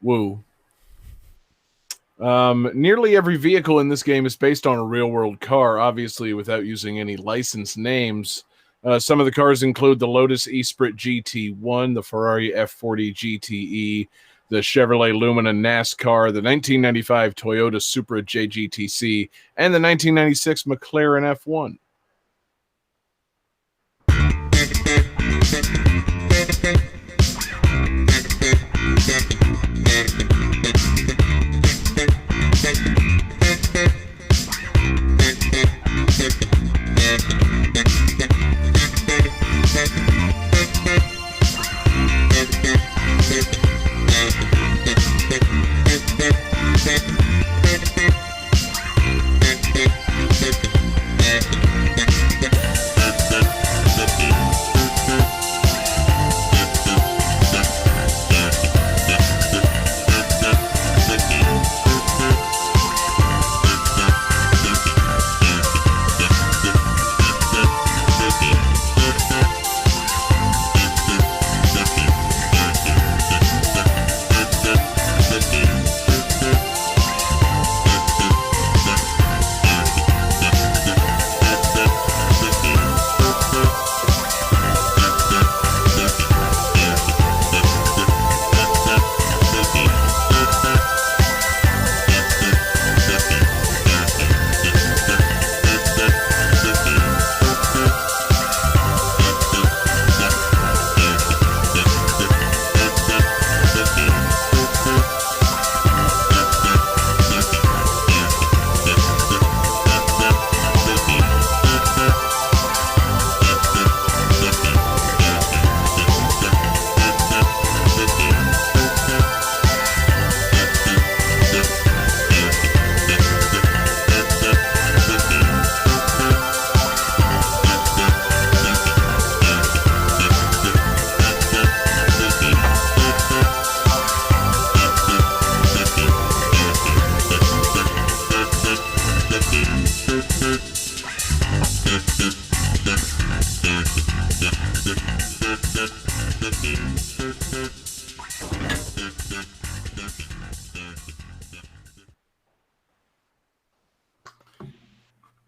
Woo. Nearly every vehicle in this game is based on a real-world car, obviously without using any licensed names. Some of the cars include the Lotus Esprit GT1, the Ferrari F40 GTE, the Chevrolet Lumina NASCAR, the 1995 Toyota Supra JGTC, and the 1996 McLaren F1.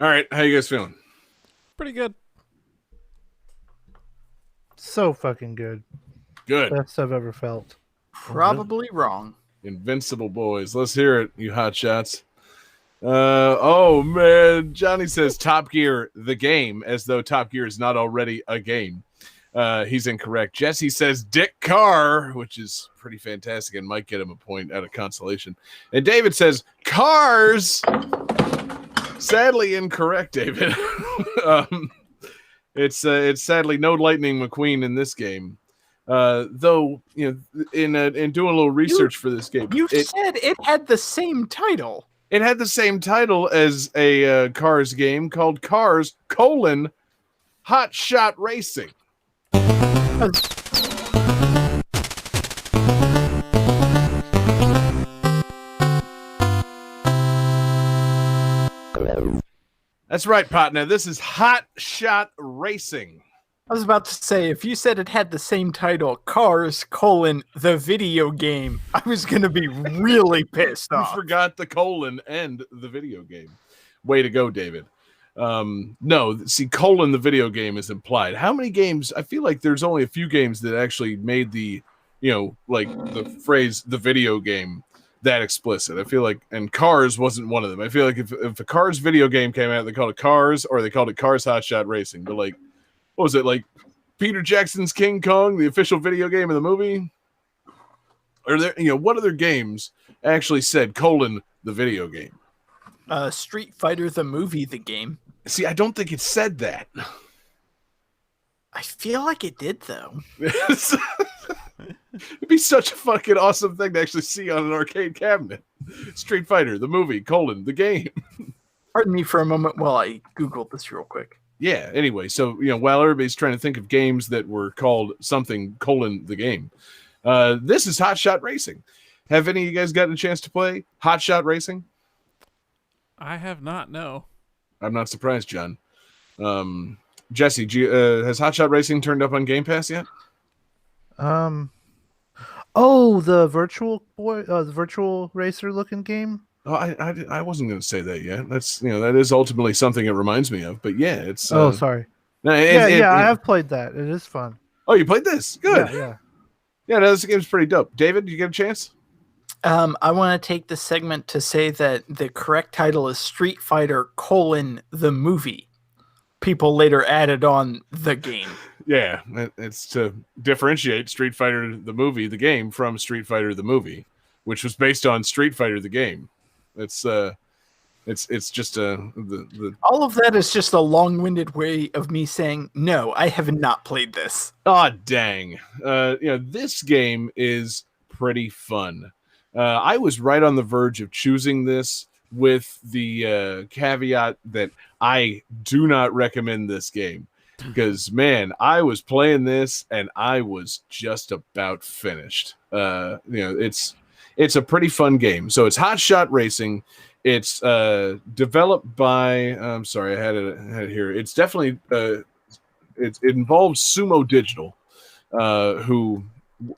All right, how you guys feeling? Pretty good. So fucking good. Good. Best I've ever felt. Probably wrong. Invincible boys. Let's hear it, you hot shots. Oh man, Johnny says Top Gear the game, as though Top Gear is not already a game. He's incorrect. Jesse says Dick Carr, which is pretty fantastic and might get him a point out of consolation. And David says Cars. Sadly incorrect, David. It's sadly no Lightning McQueen in this game. Though, you know, in doing a little research for this game, You said it had the same title. It had the same title as a Cars game called Cars: Hot Shot Racing. That's right, partner. This is Hot Shot Racing. I was about to say, if you said it had the same title, Cars: the video game, I was going to be really pissed You off. forgot the colon and the video game. Way to go, David. No, see, the video game is implied. How many games? I feel like there's only a few games that actually made the, you know, like the phrase the video game that explicit. I feel like, and Cars wasn't one of them. I feel like if a Cars video game came out, they called it Cars, or they called it Cars Hot Shot Racing. But like, what was it, like Peter Jackson's King Kong, the official video game of the movie? Or there, you know, what other games actually said the video game? Street Fighter the movie, the game. See, I don't think it said that. I feel like it did, though. It'd be such a fucking awesome thing to actually see on an arcade cabinet. Street Fighter, the movie, the game. Pardon me for a moment while I Googled this real quick. Yeah, anyway, so, you know, while everybody's trying to think of games that were called something, the game, this is Hot Shot Racing. Have any of you guys gotten a chance to play Hot Shot Racing? I have not, no. I'm not surprised, John. Jesse, has Hot Shot Racing turned up on Game Pass yet? Um. The virtual racer looking game. Oh, I wasn't going to say that yet. That's that is ultimately something it reminds me of. But yeah, it's Sorry. no, Yeah, I have played that. It is fun. Oh, you played this? Good. Yeah. Yeah, no, this game's pretty dope. David, you get a chance? I want to take this segment to say that the correct title is Street Fighter: the movie. People later added on the game. Yeah, it's to differentiate Street Fighter the movie, the game, from Street Fighter the movie, which was based on Street Fighter the game. It's just the All of that is just a long-winded way of me saying no. I have not played this. dang. This game is pretty fun. I was right on the verge of choosing this with the caveat that I do not recommend this game because, man, I was playing this and I was just about finished. It's a pretty fun game. So it's Hot Shot Racing. It's developed by. I'm sorry, I had it here. It's definitely it involves Sumo Digital, who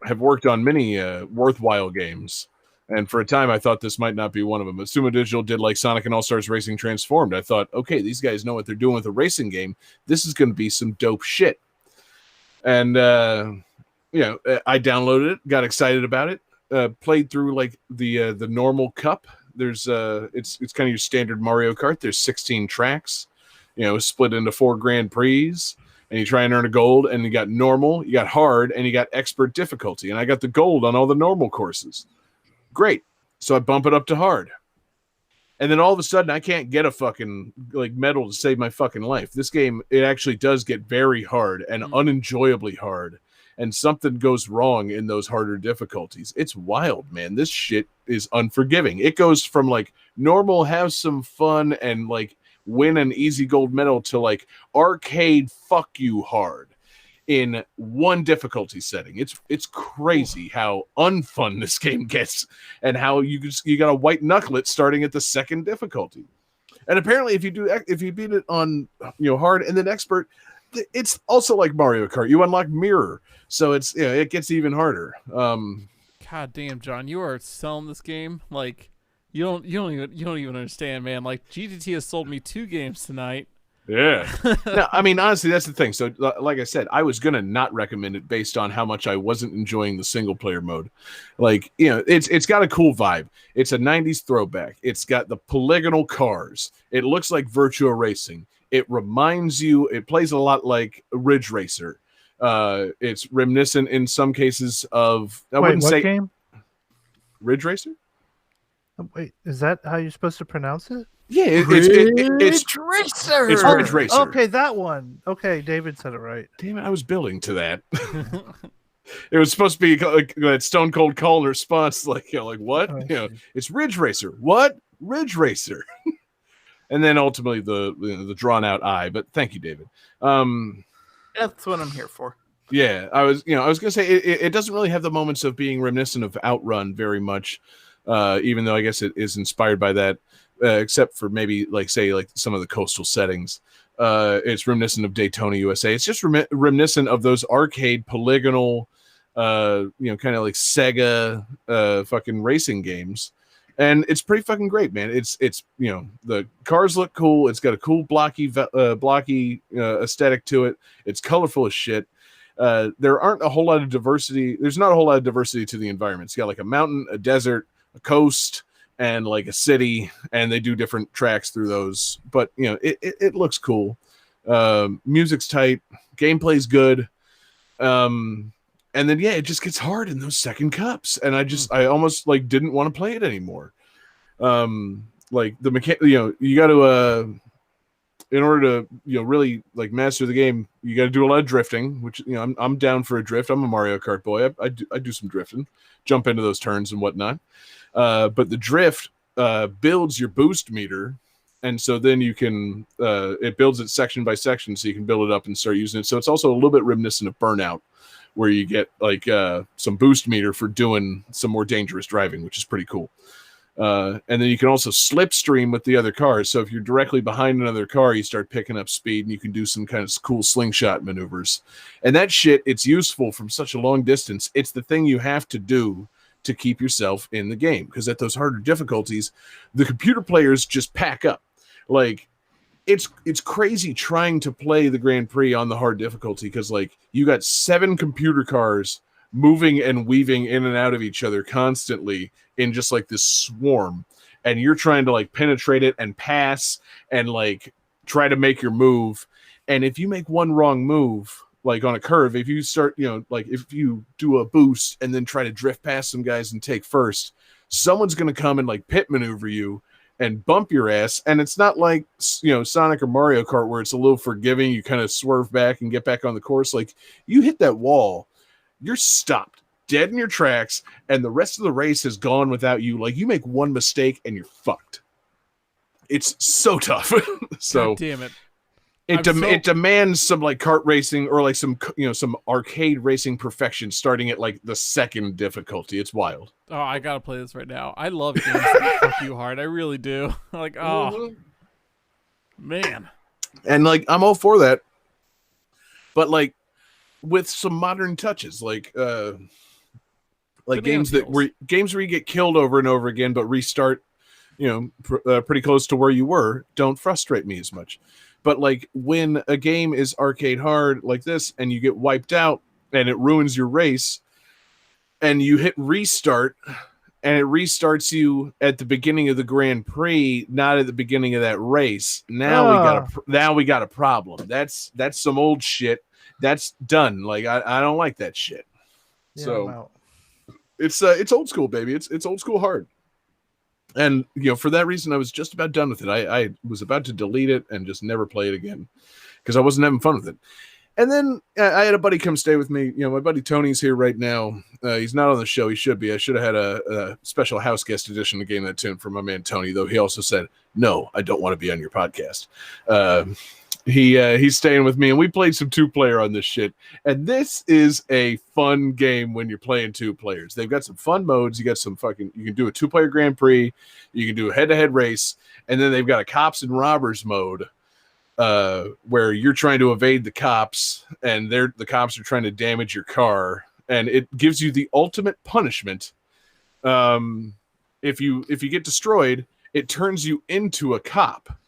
have worked on many worthwhile games. And for a time, I thought this might not be one of them. But Sumo Digital did like Sonic and All-Stars Racing Transformed. I thought, okay, these guys know what they're doing with a racing game. This is going to be some dope shit. And, I downloaded it, got excited about it, played through like the normal cup. There's it's kind of your standard Mario Kart. There's 16 tracks, split into 4 Grand Prix. And you try and earn a gold, and you got normal, you got hard, and you got expert difficulty. And I got the gold on all the normal courses. Great. So I bump it up to hard. And then all of a sudden I can't get a fucking like medal to save my fucking life. This game, it actually does get very hard and unenjoyably hard. And something goes wrong in those harder difficulties. It's wild, man. This shit is unforgiving. It goes from like normal, have some fun and like win an easy gold medal to like arcade fuck you hard in one difficulty setting. It's crazy how unfun this game gets and how you got to white knuckle it starting at the second difficulty. And apparently if you beat it on hard and then expert, it's also like Mario Kart. You unlock mirror, so it's it gets even harder. God damn, John, you are selling this game like you don't even understand, man. Like GTT has sold me 2 games tonight. Yeah. No, I mean, honestly, that's the thing. So, like I said, I was going to not recommend it based on how much I wasn't enjoying the single player mode. Like, it's got a cool vibe. It's a 90s throwback. It's got the polygonal cars. It looks like Virtua Racing. It plays a lot like Ridge Racer. It's reminiscent in some cases of, What game? Ridge Racer? Wait, is that how you're supposed to pronounce it? Yeah, it's Racer. It's Ridge Racer. Okay, that one. Okay, David said it right. Damn it, I was building to that. It was supposed to be like that Stone Cold call and response, like what? It's Ridge Racer. What? Ridge Racer. And then ultimately the drawn out I. But thank you, David. That's what I'm here for. Yeah, I was gonna say it doesn't really have the moments of being reminiscent of Outrun very much, even though I guess it is inspired by that. Except for maybe like some of the coastal settings. It's reminiscent of Daytona, USA. It's just reminiscent of those arcade polygonal, kind of like Sega fucking racing games. And it's pretty fucking great, man. It's the cars look cool. It's got a cool blocky aesthetic to it. It's colorful as shit. There aren't a whole lot of diversity. There's not a whole lot of diversity to the environment. It's got like a mountain, a desert, a coast, and like a city, and they do different tracks through those. But it looks cool. Music's tight, gameplay's good. And then it just gets hard in those second cups, and I almost like didn't want to play it anymore. Like the you got to in order to really like master the game, you got to do a lot of drifting, which I'm down for a drift. I'm a Mario Kart boy. I do some drifting, jump into those turns and whatnot. But the drift builds your boost meter, and so then you can it builds it section by section, so you can build it up and start using it. So it's also a little bit reminiscent of Burnout, where you get like some boost meter for doing some more dangerous driving, which is pretty cool. And then you can also slipstream with the other cars. So if you're directly behind another car, you start picking up speed and you can do some kind of cool slingshot maneuvers. And that shit, it's useful from such a long distance. It's the thing you have to do to keep yourself in the game. Because at those harder difficulties, the computer players just pack up. Like, it's crazy trying to play the Grand Prix on the hard difficulty because, like, you got 7 computer cars moving and weaving in and out of each other constantly in just like this swarm, and you're trying to like penetrate it and pass and like try to make your move. And if you make one wrong move, like on a curve, if you start, like if you do a boost and then try to drift past some guys and take first, someone's going to come and like pit maneuver you and bump your ass. And it's not like, Sonic or Mario Kart where it's a little forgiving. You kind of swerve back and get back on the course. Like, you hit that wall, you're stopped dead in your tracks, and the rest of the race has gone without you. Like, you make one mistake and you're fucked. It's so tough. So God damn it. It demands some like kart racing or like some arcade racing perfection starting at like the 2nd difficulty. It's wild. Oh, I gotta play this right now. I love games that fuck you hard. I really do. Like, man. And like, I'm all for that. But like, with some modern touches, like games where you get killed over and over again, but restart, pretty close to where you were, don't frustrate me as much. But like, when a game is arcade hard like this, and you get wiped out, and it ruins your race, and you hit restart, and it restarts you at the beginning of the Grand Prix, not at the beginning of that race. Now we got a problem. That's some old shit. That's done. Like, I don't like that shit. Yeah, so it's old school, baby. It's old school hard. And for that reason, I was just about done with it. I was about to delete it and just never play it again because I wasn't having fun with it. And then I had a buddy come stay with me. My buddy Tony's here right now. He's not on the show. He should be. I should have had a special house guest edition to Game That Tune for my man Tony, though he also said, no, I don't want to be on your podcast. He's staying with me, and we played some 2-player on this shit. And this is a fun game when you're playing 2 players. They've got some fun modes. You can do a 2-player Grand Prix, you can do a head-to-head race, and then they've got a cops and robbers mode where you're trying to evade the cops, and the cops are trying to damage your car, and it gives you the ultimate punishment. If you get destroyed, it turns you into a cop.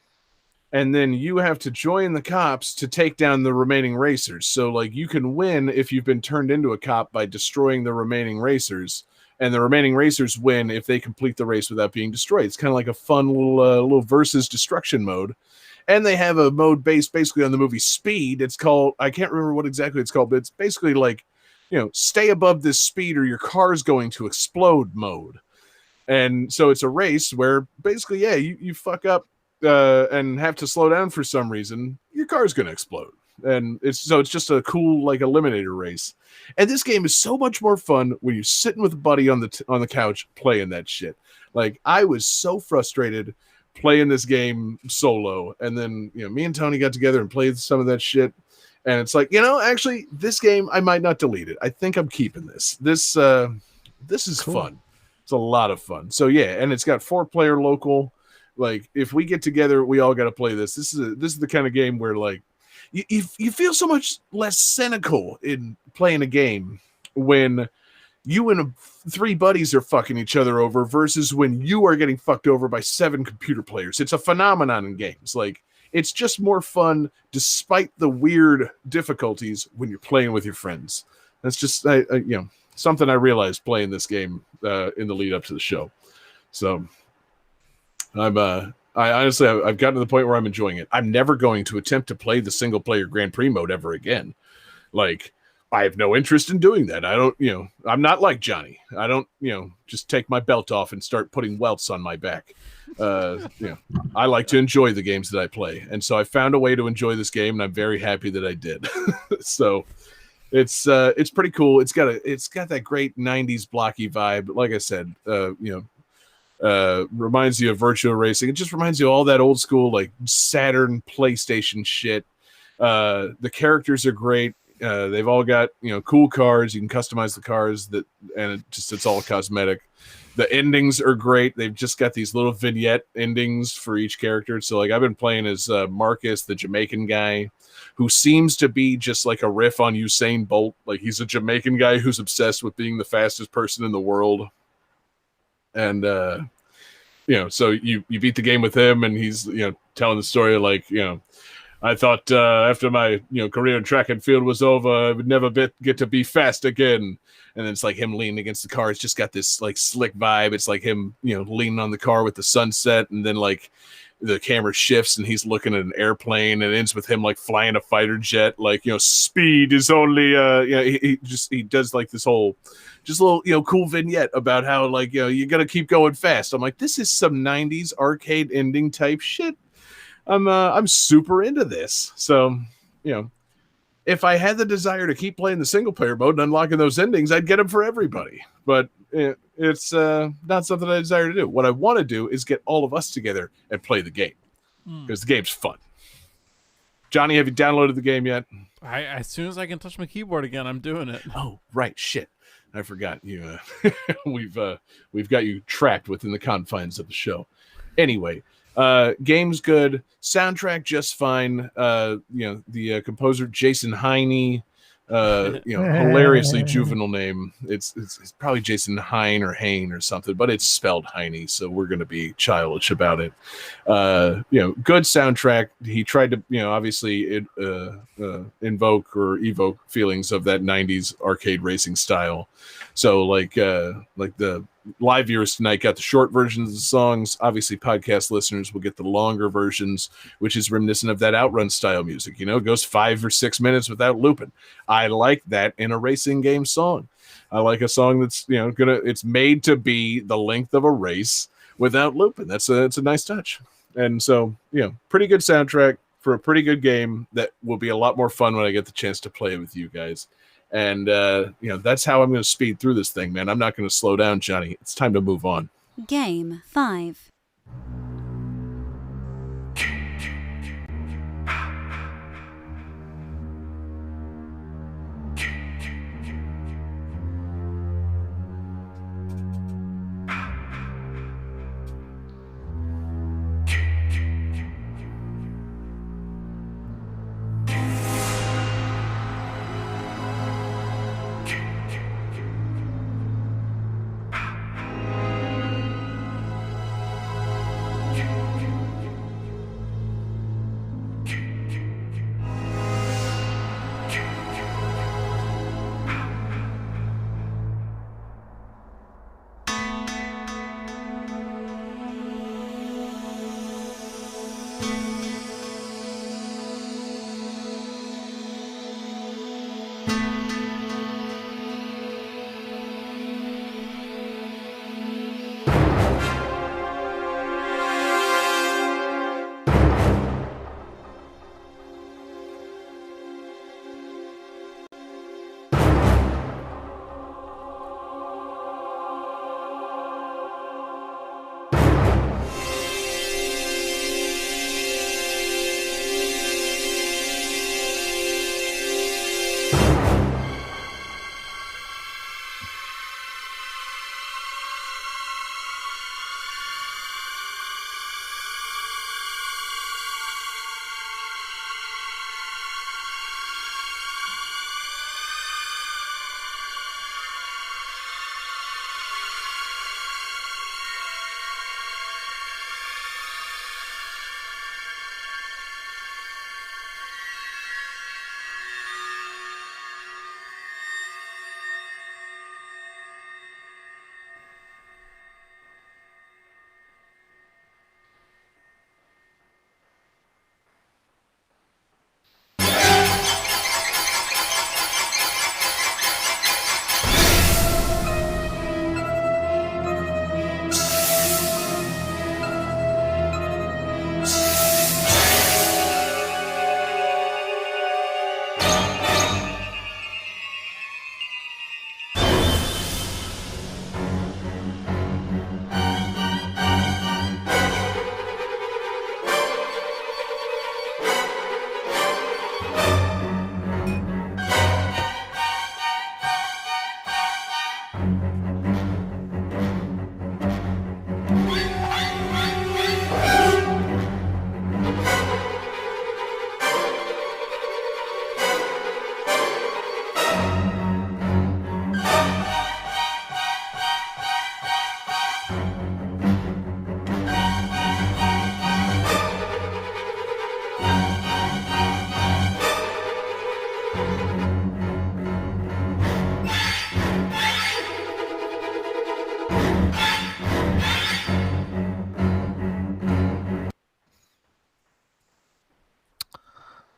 And then you have to join the cops to take down the remaining racers. So, like, you can win if you've been turned into a cop by destroying the remaining racers. And the remaining racers win if they complete the race without being destroyed. It's kind of like a fun little versus destruction mode. And they have a mode based basically on the movie Speed. It's called, I can't remember what exactly it's called, but it's basically like, stay above this speed or your car's going to explode mode. And so it's a race where basically, you fuck up and have to slow down for some reason, your car's going to explode. And it's just a cool like eliminator race. And this game is so much more fun when you're sitting with a buddy on the couch playing that shit. Like, I was so frustrated playing this game solo, and then me and Tony got together and played some of that shit. And it's like, actually, this game I might not delete it. I think I'm keeping this. This is cool. Fun. It's a lot of fun. So yeah, and it's got 4-player local. Like, if we get together, we all got to play this. This is the kind of game where, like, you feel so much less cynical in playing a game when you and 3 buddies are fucking each other over versus when you are getting fucked over by 7 computer players. It's a phenomenon in games. Like, it's just more fun despite the weird difficulties when you're playing with your friends. That's just something I realized playing this game in the lead up to the show. So I honestly, I've gotten to the point where I'm enjoying it. I'm never going to attempt to play the single player Grand Prix mode ever again. Like, I have no interest in doing that. I don't, I'm not like Johnny. I don't, just take my belt off and start putting welts on my back. I like to enjoy the games that I play. And so I found a way to enjoy this game, and I'm very happy that I did. So it's pretty cool. It's got that great 90s blocky vibe. Like I said, reminds you of Virtua Racing. It just reminds you of all that old school, like, Saturn PlayStation shit. The characters are great. they've all got cool cars. You can customize the cars and it's all cosmetic. The endings are great. They've just got these little vignette endings for each character. So like I've been playing as Marcus, the Jamaican guy, who seems to be just like a riff on Usain Bolt. Like he's a Jamaican guy who's obsessed with being the fastest person in the world. And so you beat the game with him, and he's telling the story like I thought after my career in track and field was over, I would never get to be fast again. And then it's like him leaning against the car. It's just got this like slick vibe. It's like him leaning on the car with the sunset, and then like the camera shifts and he's looking at an airplane, and it ends with him like flying a fighter jet. Like speed is only he does like this whole just a little cool vignette about how like you gotta keep going fast. I'm like, this is some 90s arcade ending type shit. I'm super into this. So, if I had the desire to keep playing the single player mode and unlocking those endings, I'd get them for everybody. But it's not something I desire to do. What I want to do is get all of us together and play the game because the game's fun. Johnny, have you downloaded the game yet? As soon as I can touch my keyboard again, I'm doing it. Oh, right. Shit. I forgot you. We've got you tracked within the confines of the show. Anyway. Game's good, soundtrack just fine. The composer Jason Heine, hilariously juvenile name. It's probably Jason Hine or Hain or something, but it's spelled Heine, so we're gonna be childish about it. Good soundtrack. He tried to obviously invoke or evoke feelings of that 90s arcade racing style. So like the live viewers tonight got the short versions of the songs. Obviously, podcast listeners will get the longer versions, which is reminiscent of that outrun style music. It goes 5 or 6 minutes without looping. I like that in a racing game song. I like a song that's it's made to be the length of a race without looping. It's a nice touch. And so pretty good soundtrack for a pretty good game that will be a lot more fun when I get the chance to play it with you guys. And, that's how I'm going to speed through this thing, man. I'm not going to slow down, Johnny. It's time to move on. Game 5.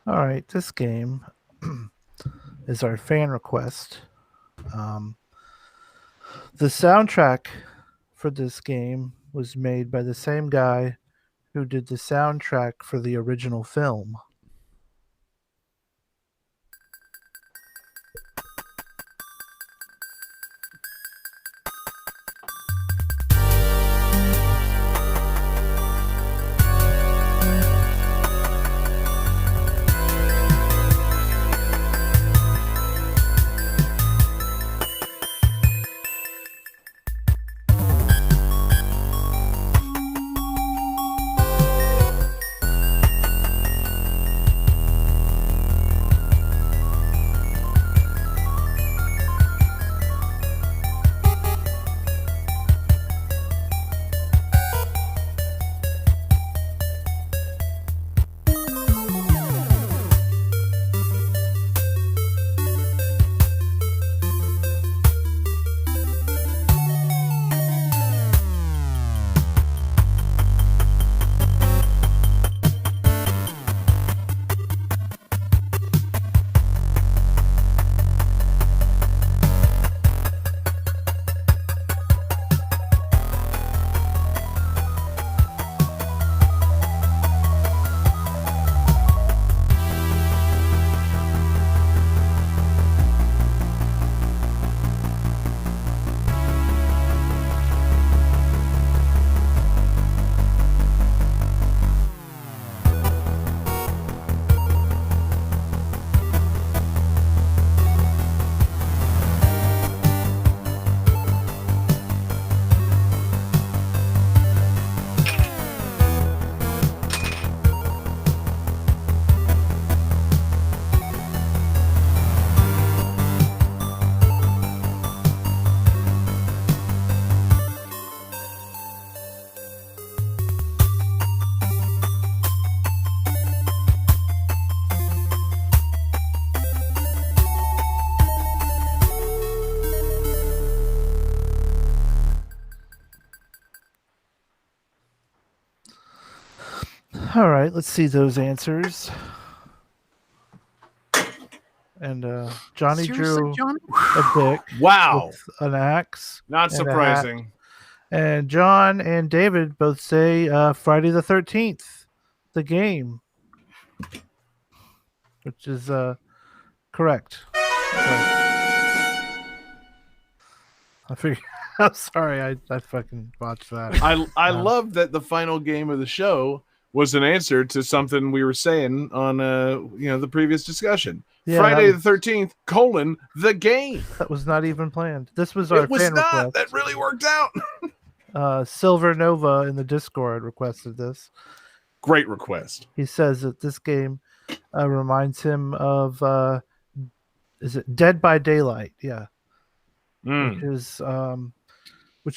All right, this game is our fan request. The soundtrack for this game was made by the same guy who did the soundtrack for the original film. All right, let's see those answers. And Johnny Seriously, drew Johnny? a dick Wow. with an axe. Not and a hat. surprising. And John and David both say Friday the 13th, the game, which is correct. I figured. I'm sorry, I fucking botched that. I love that the final game of the show was an answer to something we were saying on the previous discussion. Yeah, Friday the 13th, the game. That was not even planned. This was our It was fan not. request. That really worked out. Silver Nova in the Discord requested this. Great request. He says that this game reminds him of is it Dead by Daylight? Yeah. Which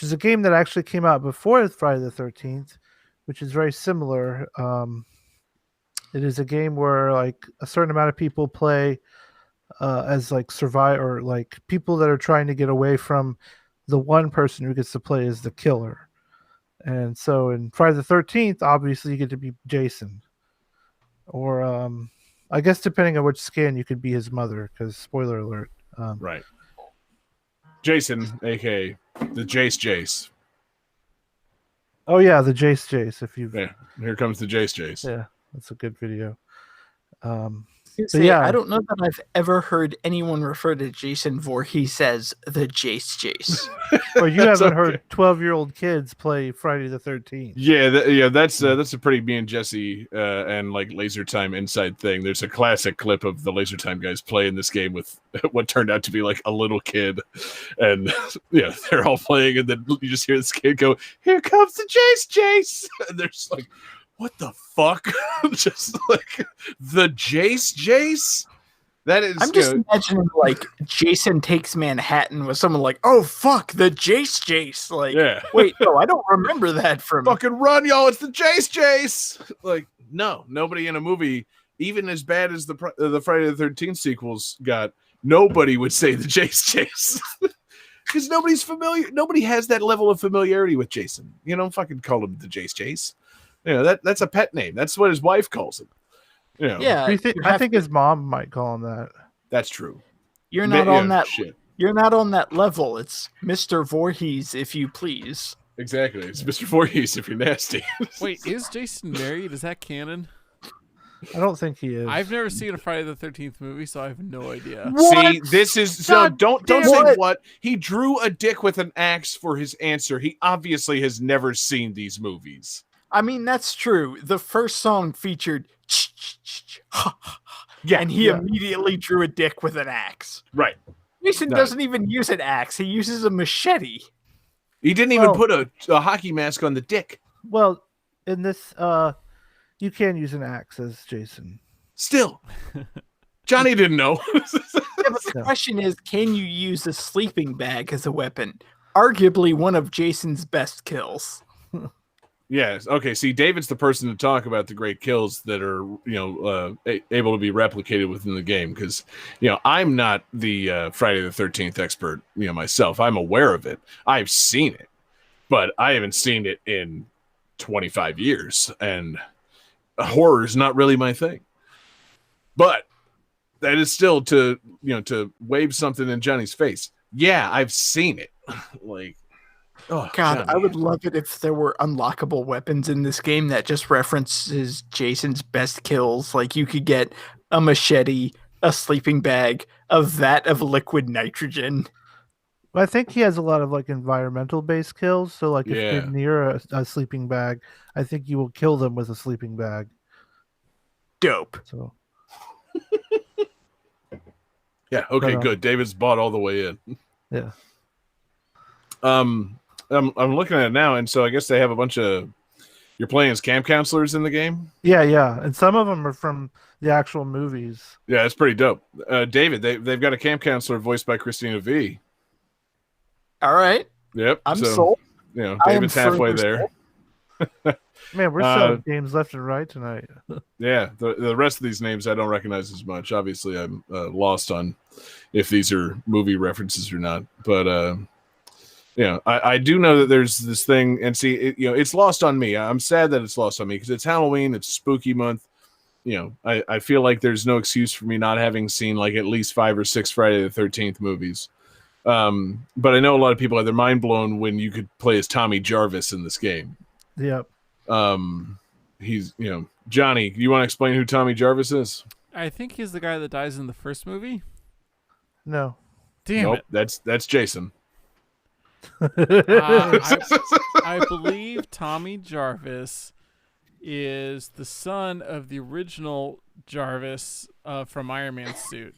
is a game that actually came out before Friday the 13th, which is very similar. It is a game where like a certain amount of people play as like survivor, or like people that are trying to get away from the one person who gets to play as the killer. And so in Friday the 13th, obviously you get to be Jason, or I guess depending on which skin, you could be his mother, because spoiler alert. Right. Jason, aka the Jace. Oh yeah, the Jace. If you here comes the Jace. Yeah, that's a good video. I don't know that I've ever heard anyone refer to Jason Voorhees as the Jace. Or you haven't heard 12-year-old kids play Friday the 13th. Yeah, that's a pretty me and Jesse and like Laser Time inside thing. There's a classic clip of the Laser Time guys playing this game with what turned out to be like a little kid, and they're all playing, and then you just hear this kid go, "Here comes the Jace," and they're just like, what the fuck? Just like the Jace? That is. I'm just imagining like Jason Takes Manhattan with someone like, oh fuck, the Jace. Like, wait, no, I don't remember that from. Fucking run, y'all! It's the Jace. Like, no, nobody in a movie, even as bad as the Friday the 13th sequels got, nobody would say the Jace. Because nobody's familiar. Nobody has that level of familiarity with Jason. You don't fucking call him the Jace. That's a pet name. That's what his wife calls him. You know, Yeah, I think his mom might call him that. that's true. you're not on that. Shit. You're not on that level. It's Mr. Voorhees, if you please. Exactly. It's Mr. Voorhees if you're nasty. Wait, is Jason married? Is that canon? I don't think he is. I've never seen a Friday the 13th movie, so I have no idea. See, this is so. God Don't damn say it. what he drew a dick with an axe for his answer. He obviously has never seen these movies. I mean, that's true. The first song featured Yeah, and he immediately drew a dick with an axe. right. Jason No. doesn't even use an axe. He uses a machete. He didn't even put a hockey mask on the dick. Well, in this, you can use an axe as Jason. Still, Johnny didn't know. Yeah, but the question is, can you use a sleeping bag as a weapon? Arguably one of Jason's best kills. Yes. Okay. See, David's the person to talk about the great kills that are, able to be replicated within the game. Because, I'm not the Friday the 13th expert, myself. I'm aware of it. I've seen it, but I haven't seen it in 25 years. And horror is not really my thing. But that is still to wave something in Johnny's face. Yeah, I've seen it. Oh, God, Johnny. I would love it if there were unlockable weapons in this game that just references Jason's best kills. Like you could get a machete, a sleeping bag, a vat of liquid nitrogen. I think he has a lot of environmental based kills. So if you're near a sleeping bag, I think you will kill them with a sleeping bag. Dope. So Yeah. Okay. Good. David's bought all the way in. yeah. I'm looking at it now, and so I guess they have a bunch of. You're playing as camp counselors in the game. Yeah, and some of them are from the actual movies. Yeah, it's pretty dope. David, they've got a camp counselor voiced by Christina V. All right. Yep. I'm sold. David's halfway there. Man, we're selling games left and right tonight. Yeah, the rest of these names I don't recognize as much. Obviously, I'm lost on if these are movie references or not. But I do know that there's this thing, and see, it's lost on me. I'm sad that it's lost on me because it's Halloween, it's spooky month. I feel like there's no excuse for me not having seen at least 5 or 6 Friday the 13th movies. But I know a lot of people had their mind blown when you could play as Tommy Jarvis in this game. Yep. He's, Johnny, you want to explain who Tommy Jarvis is? I think he's the guy that dies in the first movie. No. Damn it. That's Jason. I believe Tommy Jarvis is the son of the original Jarvis from Iron Man's suit.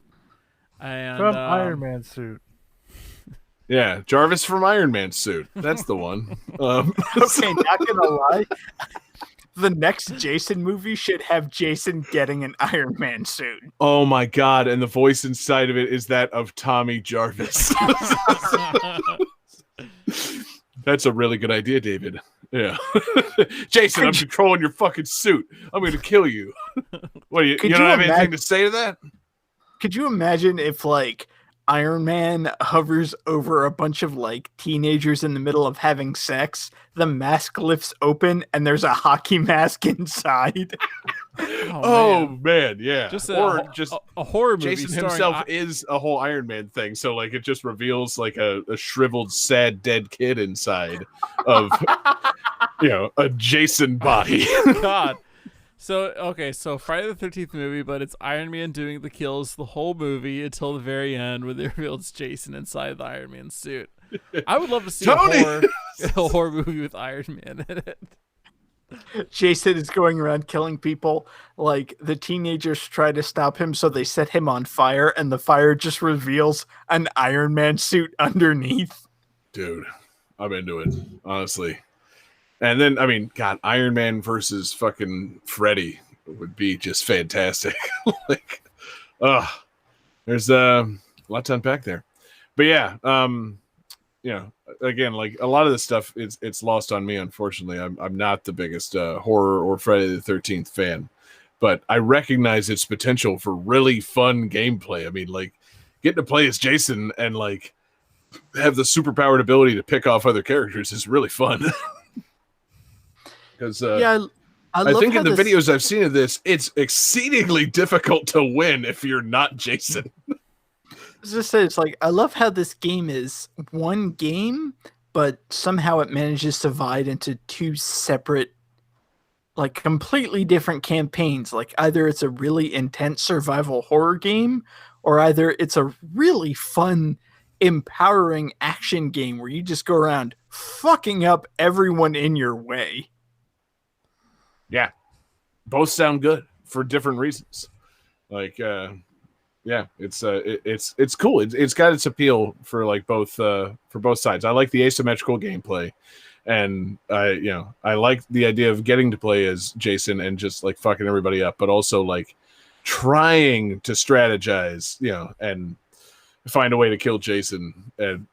And, from Iron Man's suit. Yeah, Jarvis from Iron Man's suit. That's the one. Okay, not gonna lie. The next Jason movie should have Jason getting an Iron Man suit. Oh my god, and the voice inside of it is that of Tommy Jarvis. That's a really good idea, David. Yeah. Jason, I'm controlling your fucking suit. I'm going to kill you. What, you don't have anything to say to that? Could you imagine if, Iron Man hovers over a bunch of, teenagers in the middle of having sex, the mask lifts open, and there's a hockey mask inside? Oh man, yeah. Just a horror movie. Jason himself is a whole Iron Man thing, so it just reveals a shriveled, sad, dead kid inside of a Jason body. God. So Friday the 13th movie, but it's Iron Man doing the kills the whole movie until the very end when they reveal it's Jason inside the Iron Man suit. I would love to see a horror movie with Iron Man in it. Jason is going around killing people. The teenagers try to stop him, so they set him on fire, and the fire just reveals an Iron Man suit underneath. Dude, I'm into it, honestly. And then, God, Iron Man versus fucking Freddy would be just fantastic. There's a lot to unpack there. But yeah, again, a lot of this stuff, it's lost on me, unfortunately. I'm not the biggest horror or Friday the 13th fan, but I recognize its potential for really fun gameplay. I mean, getting to play as Jason and have the superpowered ability to pick off other characters is really fun. Because I think in the videos I've seen of this, it's exceedingly difficult to win if you're not Jason. It's like, I love how this game is one game, but somehow it manages to divide into two separate, like completely different campaigns. Like either it's a really intense survival horror game, or either it's a really fun, empowering action game where you just go around fucking up everyone in your way. Yeah, both sound good for different reasons. Like, yeah, it's cool. It's got its appeal for like both sides. I like the asymmetrical gameplay, and I like the idea of getting to play as Jason and just like fucking everybody up, but also like trying to strategize, and find a way to kill Jason, and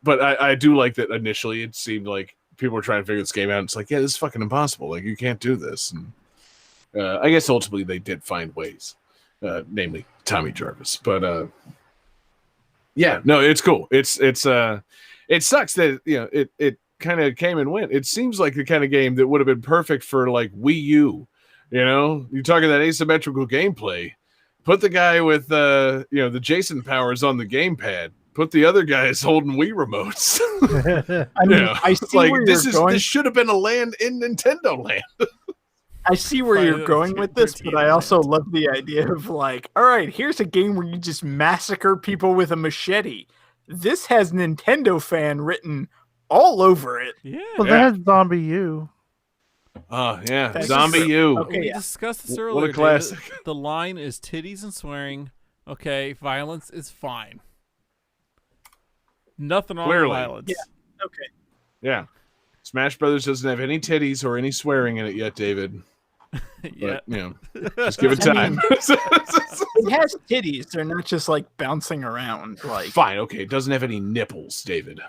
But I do like that initially it seemed like people were trying to figure this game out. It's like, yeah, this is fucking impossible. Like, you can't do this. And I guess ultimately they did find ways, namely Tommy Jarvis. But yeah, no, it's cool. It sucks that it kind of came and went. It seems like the kind of game that would have been perfect for like Wii U. You're talking that asymmetrical gameplay. Put the guy with the Jason powers on the gamepad. Put the other guys holding Wii remotes. I mean, I see like where this you're going. This should have been a land in Nintendo Land. I see where you're going with this, but I also love the idea of like, all right, here's a game where you just massacre people with a machete. This has Nintendo fan written all over it. Yeah. Well, that's Zombie U. Oh, yeah. That's Zombie true. U. Okay, We yeah. discussed this earlier. What a classic. David. The line is titties and swearing. Okay, violence is fine. Nothing wrong Clearly. with violence. Yeah. Okay. Yeah. Smash Brothers doesn't have any titties or any swearing in it yet, David. Yeah. But, just give it time. It has titties. They're not just like bouncing around. Like, Fine, okay. It doesn't have any nipples, David.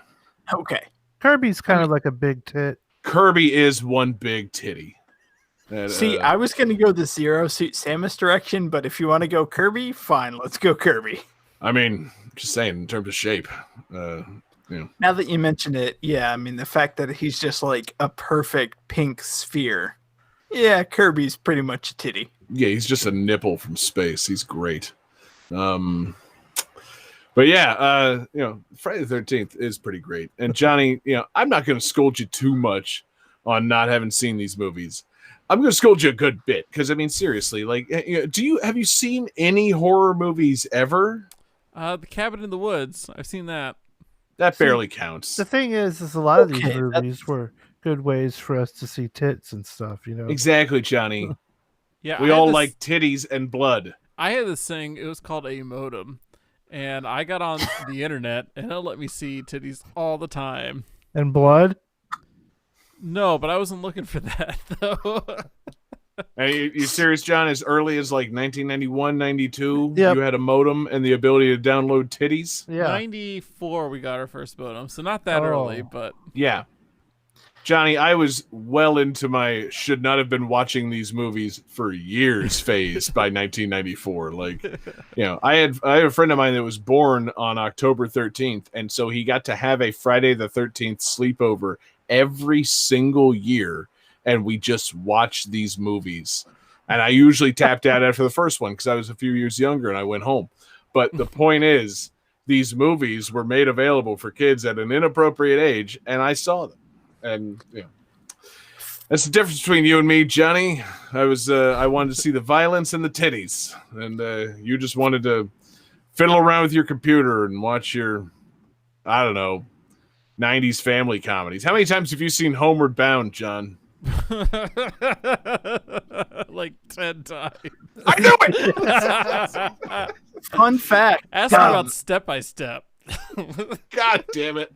okay. Kirby's kind of like a big tit. Kirby is one big titty. See, I was going to go the Zero Suit Samus direction, but if you want to go Kirby, fine, let's go Kirby. I mean, just saying, in terms of shape. Now that you mention it, yeah, I mean, the fact that he's just like a perfect pink sphere. Yeah, Kirby's pretty much a titty. Yeah, he's just a nipple from space. He's great. But yeah, Friday the 13th is pretty great. And Johnny, I'm not going to scold you too much on not having seen these movies. I'm going to scold you a good bit because, I mean, seriously, like, have you seen any horror movies ever? The Cabin in the Woods. I've seen that. That barely counts. The thing is a lot of these movies were good ways for us to see tits and stuff, Exactly, Johnny. Yeah, we all like titties and blood. I had this thing. It was called a modem, and I got on the internet, and it let me see titties all the time. And blood? No, but I wasn't looking for that though. Are you serious, John? As early as like 1991, 92, Yep. you had a modem and the ability to download titties? Yeah. 94, we got our first modem, so not that early, but Yeah. Johnny, I was well into my should not have been watching these movies for years phase by 1994. Like, I had a friend of mine that was born on October 13th, and so he got to have a Friday the 13th sleepover every single year, and we just watched these movies. And I usually tapped out after the first one because I was a few years younger and I went home. But the point is, these movies were made available for kids at an inappropriate age, and I saw them. And that's the difference between you and me, Johnny. I wanted to see the violence and the titties, and you just wanted to fiddle around with your computer and watch your, I don't know, 90s family comedies. How many times have you seen Homeward Bound, John? like 10 times. I knew it. Fun fact. Ask me about Step by Step. God damn it.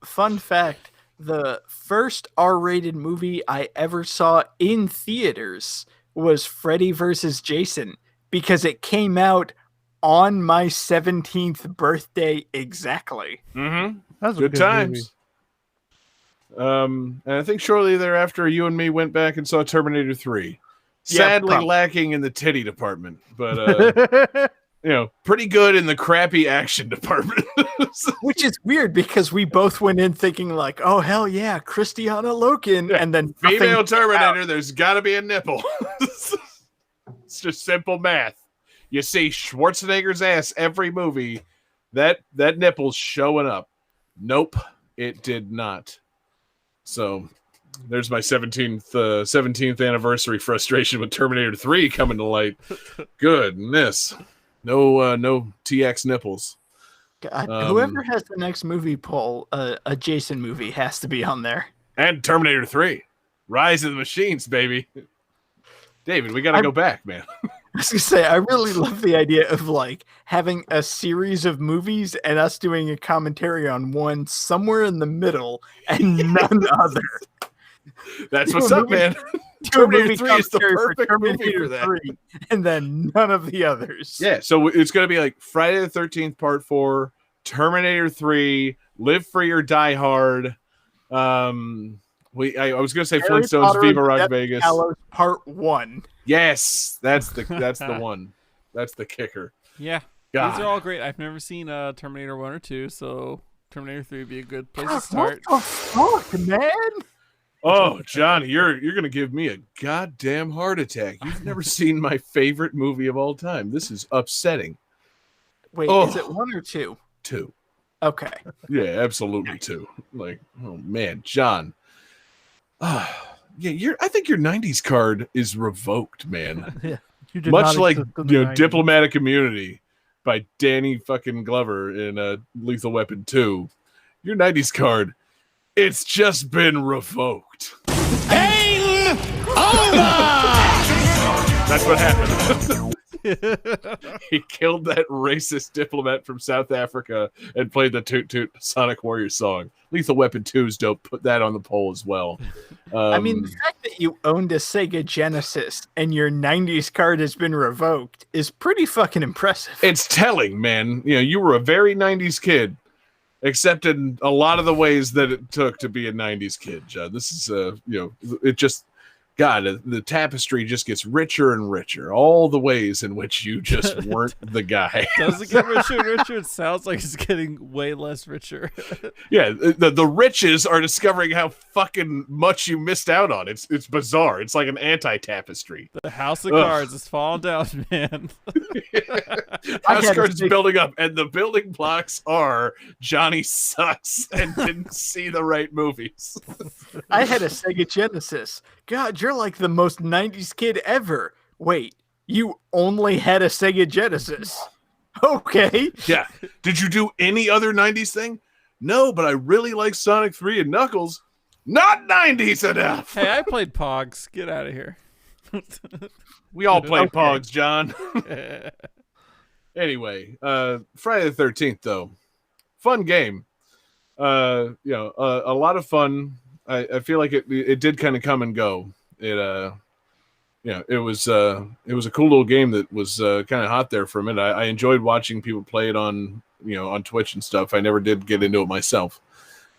Fun fact. The first R-rated movie I ever saw in theaters was Freddy vs. Jason because it came out on my 17th birthday exactly. Mm-hmm. That's good times. And I think shortly thereafter, you and me went back and saw Terminator 3. Sadly lacking in the titty department, but pretty good in the crappy action department. Which is weird because we both went in thinking like, oh hell yeah, Christiana Loken, and then female Terminator. There's got to be a nipple. It's just simple math. You see Schwarzenegger's ass every movie. That nipple's showing up. Nope, it did not. So there's my 17th anniversary frustration with Terminator 3 coming to light. Goodness. No TX nipples. God, whoever has the next movie poll, a Jason movie has to be on there. And Terminator 3. Rise of the Machines, baby. David, we got to go back, man. I was going to say, I really love the idea of like having a series of movies and us doing a commentary on one somewhere in the middle and none other. That's what's up, man. Terminator 3 is the perfect movie for that. 3, and then none of the others. Yeah, so it's going to be like Friday the 13th Part 4, Terminator 3, Live Free or Die Hard. I was going to say Harry Flintstones, Potter Viva Rock Death Vegas. Gallows Part 1. Yes, that's the one. That's the kicker. Yeah, God. These are all great. I've never seen Terminator 1 or 2, so Terminator 3 would be a good place to start. What the fuck, man? Oh, Johnny, you're gonna give me a goddamn heart attack. You've never seen my favorite movie of all time. This is upsetting. Wait, is it 1 or 2? 2. Okay. Yeah, absolutely 2. Like, oh man, John. Yeah, I think your 90s card is revoked, man. Yeah, you did Much not like exist in the 90s. Diplomatic Immunity by Danny fucking Glover in Lethal Weapon 2. Your 90s card, it's just been revoked. Game over! That's what happened. He killed that racist diplomat from South Africa and played the Toot Toot Sonic Warrior song. Lethal Weapon 2's dope. Put that on the poll as well. I mean, the fact that you owned a Sega Genesis and your 90s card has been revoked is pretty fucking impressive. It's telling, man. You were a very 90s kid, except in a lot of the ways that it took to be a 90s kid, Judd. This is, it just... God, the tapestry just gets richer and richer. All the ways in which you just weren't the guy. Does it get richer and richer? It sounds like it's getting way less richer. Yeah, the riches are discovering how fucking much you missed out on. It's bizarre. It's like an anti-tapestry. The house of cards is falling down, man. House of cards is building up, and the building blocks are Johnny sucks and didn't see the right movies. I had a Sega Genesis. God, you're like the most 90s kid ever. Wait, you only had a Sega Genesis? Okay. Yeah. Did you do any other 90s thing? No, but I really like Sonic 3 and Knuckles. Not 90s enough. Hey, I played Pogs. Get out of here. We all played Pogs, John. Anyway, Friday the 13th, though. Fun game. A lot of fun. I feel like it did kind of come and go. It was a cool little game that was kind of hot there for a minute. I enjoyed watching people play it on Twitch and stuff. I never did get into it myself,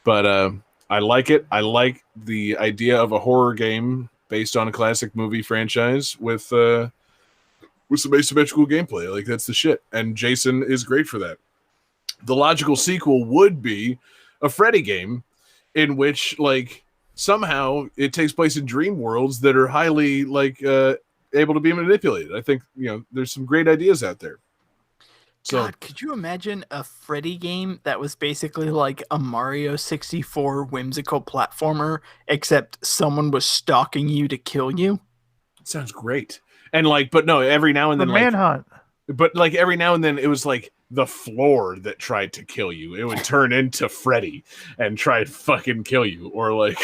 but I like it. I like the idea of a horror game based on a classic movie franchise with some asymmetrical gameplay. Like, that's the shit. And Jason is great for that. The logical sequel would be a Freddy game, in which, like, somehow it takes place in dream worlds that are highly, like, able to be manipulated. I think, there's some great ideas out there. So, God, could you imagine a Freddy game that was basically like a Mario 64 whimsical platformer, except someone was stalking you to kill you? it sounds great. And, like, but no, every now and then, Manhunt. But, like, every now and then it was, like, the floor that tried to kill you. It would turn into Freddy and try to fucking kill you. Or, like,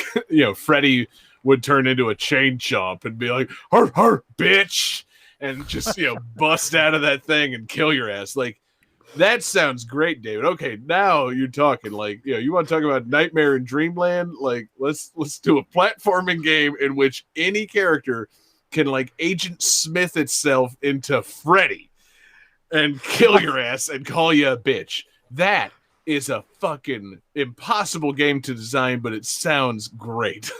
Freddy would turn into a chain chomp and be like, "Har, har, bitch!" and just, bust out of that thing and kill your ass. Like, that sounds great, David. Okay, now you're talking. Like, you want to talk about Nightmare in Dreamland? Like, let's do a platforming game in which any character can, like, Agent Smith itself into Freddy and kill your ass and call you a bitch. That is a fucking impossible game to design, but it sounds great.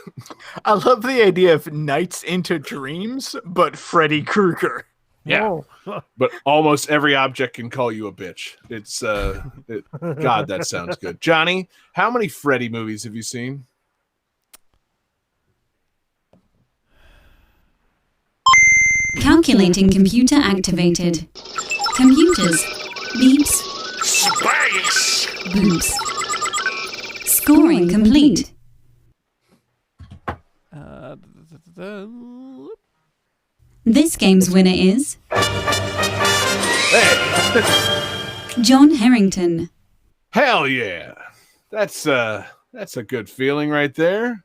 I love the idea of Nights into Dreams, but Freddy Krueger. Yeah. Whoa. But almost every object can call you a bitch. It's God, that sounds good. Johnny, how many Freddy movies have you seen? Calculating computer activated. Computers. Beeps. Space! Boops. Scoring complete. This game's winner is Hey, John Harrington. hell yeah. That's a good feeling right there.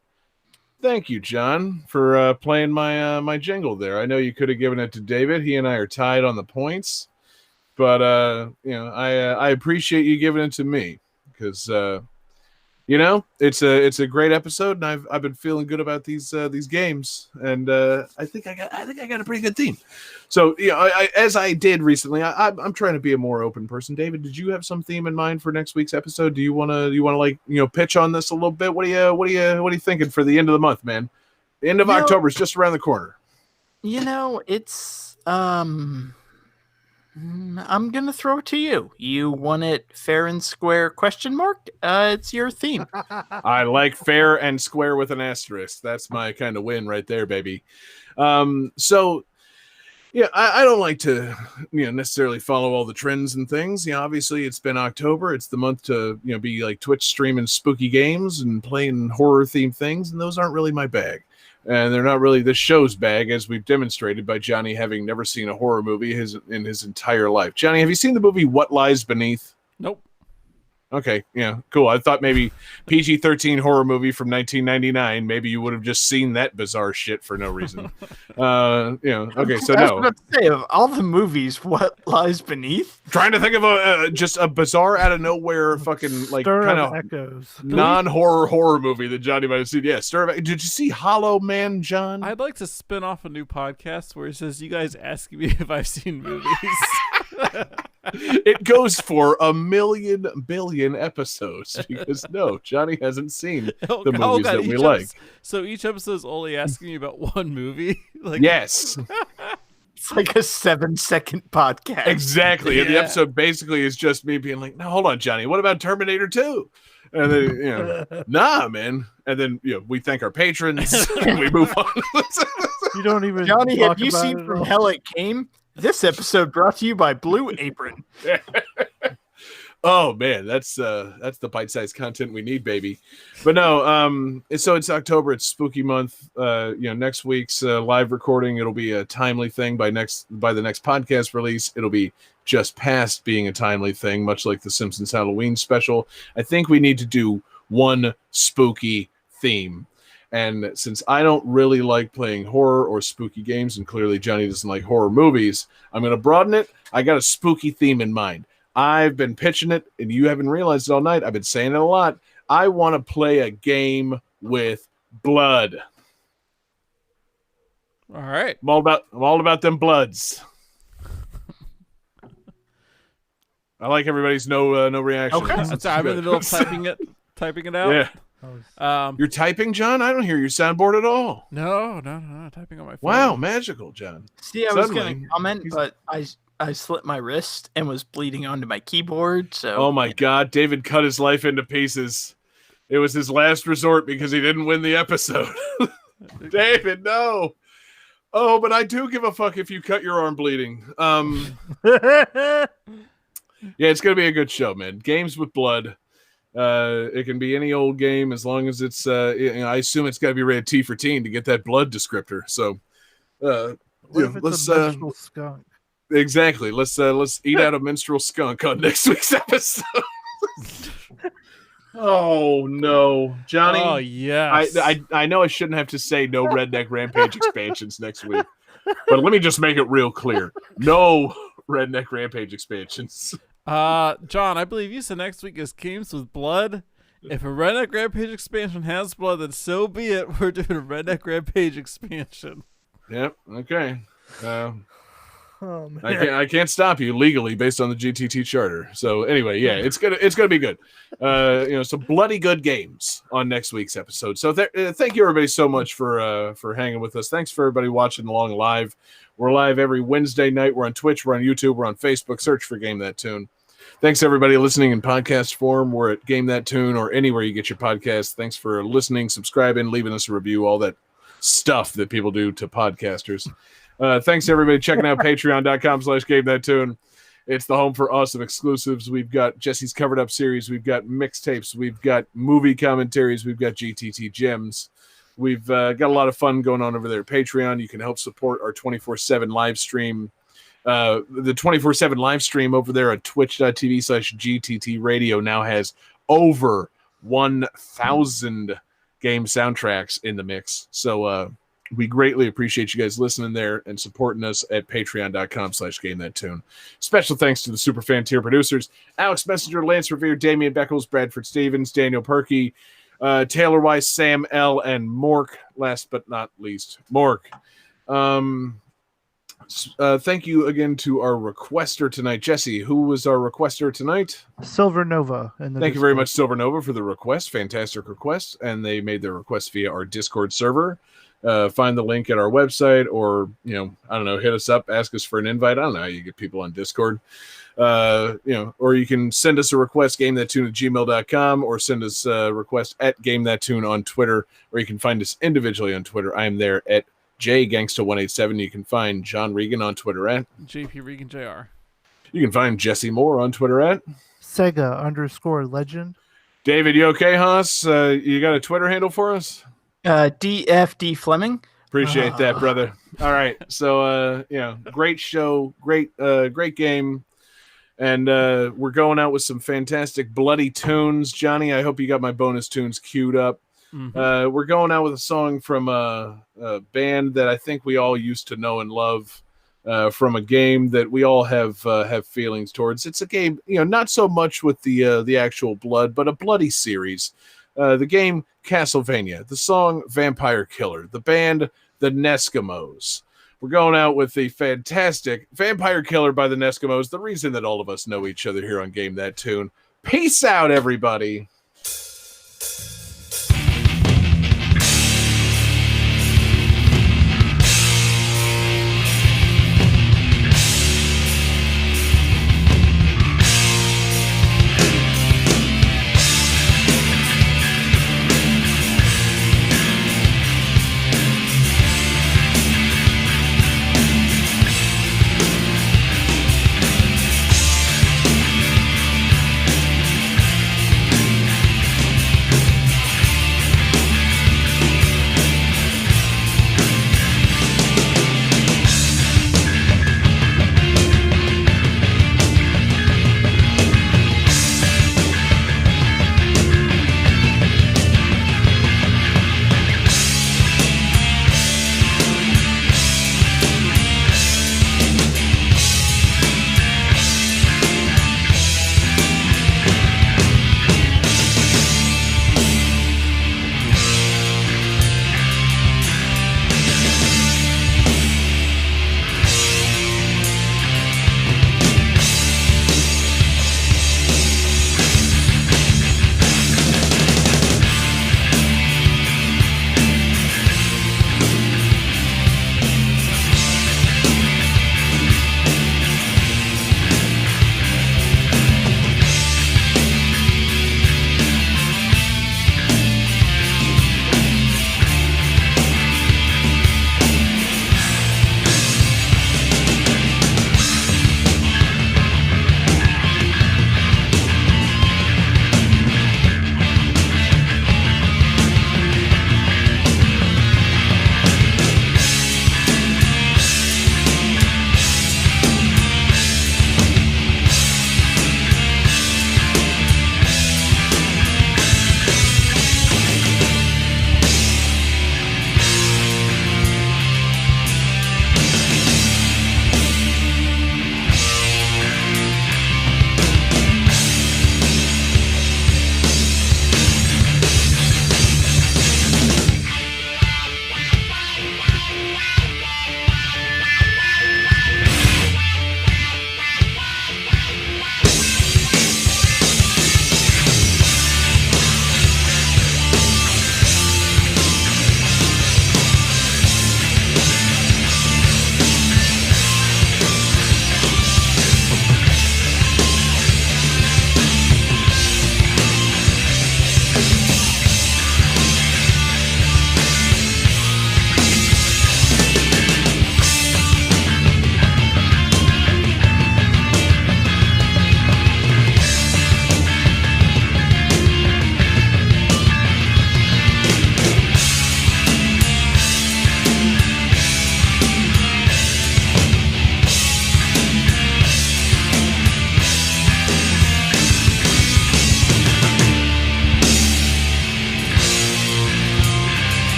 Thank you, John, for playing my jingle there. I know you could have given it to David. He and I are tied on the points, but I appreciate you giving it to me because it's a great episode, and I've been feeling good about these games, and I think I got a pretty good theme. So as I did recently, I'm trying to be a more open person. David, did you have some theme in mind for next week's episode? Do you want to pitch on this a little bit? What are you thinking for the end of the month, man? The end of October is just around the corner. It's I'm gonna throw it to you. You won it fair and square ? It's your theme. I like fair and square with an asterisk. That's my kind of win right there, baby. I don't like to necessarily follow all the trends and things. Obviously it's been October. It's the month to be like Twitch streaming spooky games and playing horror themed things, and those aren't really my bag. And they're not really the show's bag, as we've demonstrated by Johnny having never seen a horror movie in his entire life. Johnny, have you seen the movie What Lies Beneath? Nope. Okay, yeah, cool. I thought maybe PG-13 horror movie from 1999. Maybe you would have just seen that bizarre shit for no reason. Okay, so I was no. about to say, of all the movies, What Lies Beneath? Trying to think of just a bizarre out of nowhere fucking like Stir kind of of Echoes. non-horror movie that Johnny might have seen. Yeah, Stir of Echoes. Did you see Hollow Man, John? I'd like to spin off a new podcast where it says you guys asking me if I've seen movies. It goes for 1 billion episodes because no, Johnny hasn't seen the movies that we like. So each episode is only asking you about one movie. Yes, It's like a 7-second podcast. exactly. And the episode basically is just me being like, "No, hold on, Johnny. What about Terminator 2?" And then nah, man. And then we thank our patrons and we move on. You don't even. Johnny, talk have you about seen it From all. Hell It Came? This episode brought to you by Blue Apron. Oh man, that's the bite-sized content we need, baby. But no, so it's October, it's spooky month. Next week's live recording, it'll be a timely thing by the next podcast release. It'll be just past being a timely thing, much like the Simpsons Halloween special. I think we need to do one spooky theme. And since I don't really like playing horror or spooky games, and clearly Johnny doesn't like horror movies, I'm going to broaden it. I got a spooky theme in mind. I've been pitching it, and you haven't realized it all night. I've been saying it a lot. I want to play a game with blood. All right. I'm all about them bloods. I like everybody's no reaction. Okay. I'm in the middle of typing it out. Yeah. You're typing, John? I don't hear your soundboard at all. No, I'm typing on my phone. Wow, magical, John. See, I was Suddenly, going to comment, but I slit my wrist and was bleeding onto my keyboard. So, oh my God, David cut his life into pieces. It was his last resort because he didn't win the episode. David, no. Oh, but I do give a fuck if you cut your arm bleeding. Yeah, it's gonna be a good show, man. Games with blood. It can be any old game as long as it's. I assume it's got to be rated T for teen to get that blood descriptor. So, What if it's a menstrual skunk? Exactly. Let's eat out a menstrual skunk on next week's episode. Oh no, Johnny. Oh yes. I know I shouldn't have to say no Redneck Rampage expansions next week, but let me just make it real clear: no Redneck Rampage expansions. John, I believe you said next week is games with blood. If a Redneck Rampage expansion has blood, then so be it. We're doing a Redneck Rampage expansion. Yep. Okay. Oh, man. I can't stop you legally based on the GTT charter. So anyway, yeah, it's gonna be good. Some bloody good games on next week's episode. So thank you everybody so much for hanging with us. Thanks for everybody watching along live. We're live every Wednesday night. We're on Twitch. We're on YouTube. We're on Facebook. Search for Game That Tune. Thanks everybody listening in podcast form. We're at Game That Tune or anywhere you get your podcast. Thanks for listening, subscribing, leaving us a review, all that stuff that people do to podcasters. Thanks to everybody checking out patreon.com/GameThatTune. It's the home for awesome exclusives. We've got Jesse's Covered Up series. We've got mixtapes. We've got movie commentaries. We've got GTT gems. We've got a lot of fun going on over there at Patreon. You can help support our 24/7 live stream. The 24/7 live stream over there at twitch.tv/GTT radio now has over 1,000 game soundtracks in the mix. So, we greatly appreciate you guys listening there and supporting us at patreon.com/GameThatTune. Special thanks to the Superfan tier producers, Alex Messenger, Lance Revere, Damian Beckles, Bradford Stevens, Daniel Perkey, Taylor Weiss, Sam L., and Mork. Last but not least, Mork. Thank you again to our requester tonight. Jesse, who was our requester tonight? Silver Nova. Thank you very much, Silver Nova, for the request. Fantastic request. And they made their request via our Discord server. Find the link at our website or, hit us up, ask us for an invite. I don't know how you get people on Discord. Or you can send us a request, gamethattune@gmail.com, or send us a request at gamethattune on Twitter, or you can find us individually on Twitter. I am there at JGangsta187. You can find John Regan on Twitter at JP Regan JR. You can find Jesse Moore on Twitter at Sega_legend. David, you okay, Haas? You got a Twitter handle for us? DFD Fleming. Appreciate that, brother. All right. So, great show, great game. And we're going out with some fantastic bloody tunes. Johnny, I hope you got my bonus tunes queued up. Mm-hmm. We're going out with a song from a band that I think we all used to know and love, from a game that we all have feelings towards. It's a game, not so much with the actual blood, but a bloody series. The game Castlevania, the song Vampire Killer, the band the Neskimos. We're going out with the fantastic Vampire Killer by the Neskimos, the reason that all of us know each other here on Game That Tune. Peace out, everybody.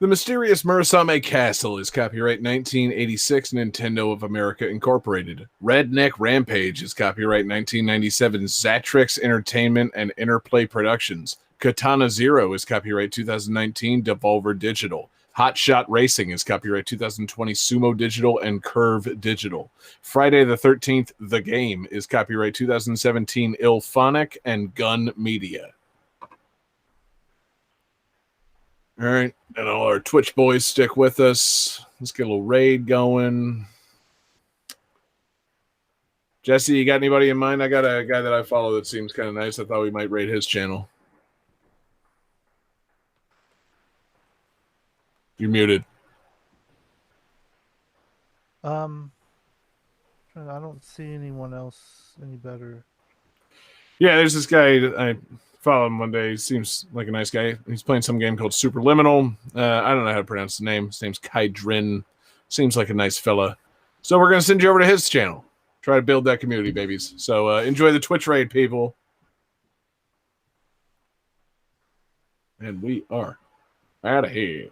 The Mysterious Murasame Castle is copyright 1986, Nintendo of America Incorporated. Redneck Rampage is copyright 1997, Zatrix Entertainment and Interplay Productions. Katana Zero is copyright 2019, Devolver Digital. Hot Shot Racing is copyright 2020, Sumo Digital and Curve Digital. Friday the 13th, The Game is copyright 2017, Ilphonic and Gun Media. All right, and all our Twitch boys stick with us. Let's get a little raid going. Jesse, you got anybody in mind? I got a guy that I follow that seems kind of nice. I thought we might raid his channel. You're muted. I don't see anyone else any better. Yeah, there's this guy that I followed him one day. He seems like a nice guy. He's playing some game called Superliminal. I don't know how to pronounce the name. His name's Kydrin. Seems like a nice fella. So we're going to send you over to his channel. Try to build that community, babies. So enjoy the Twitch raid, people. And we are out of here.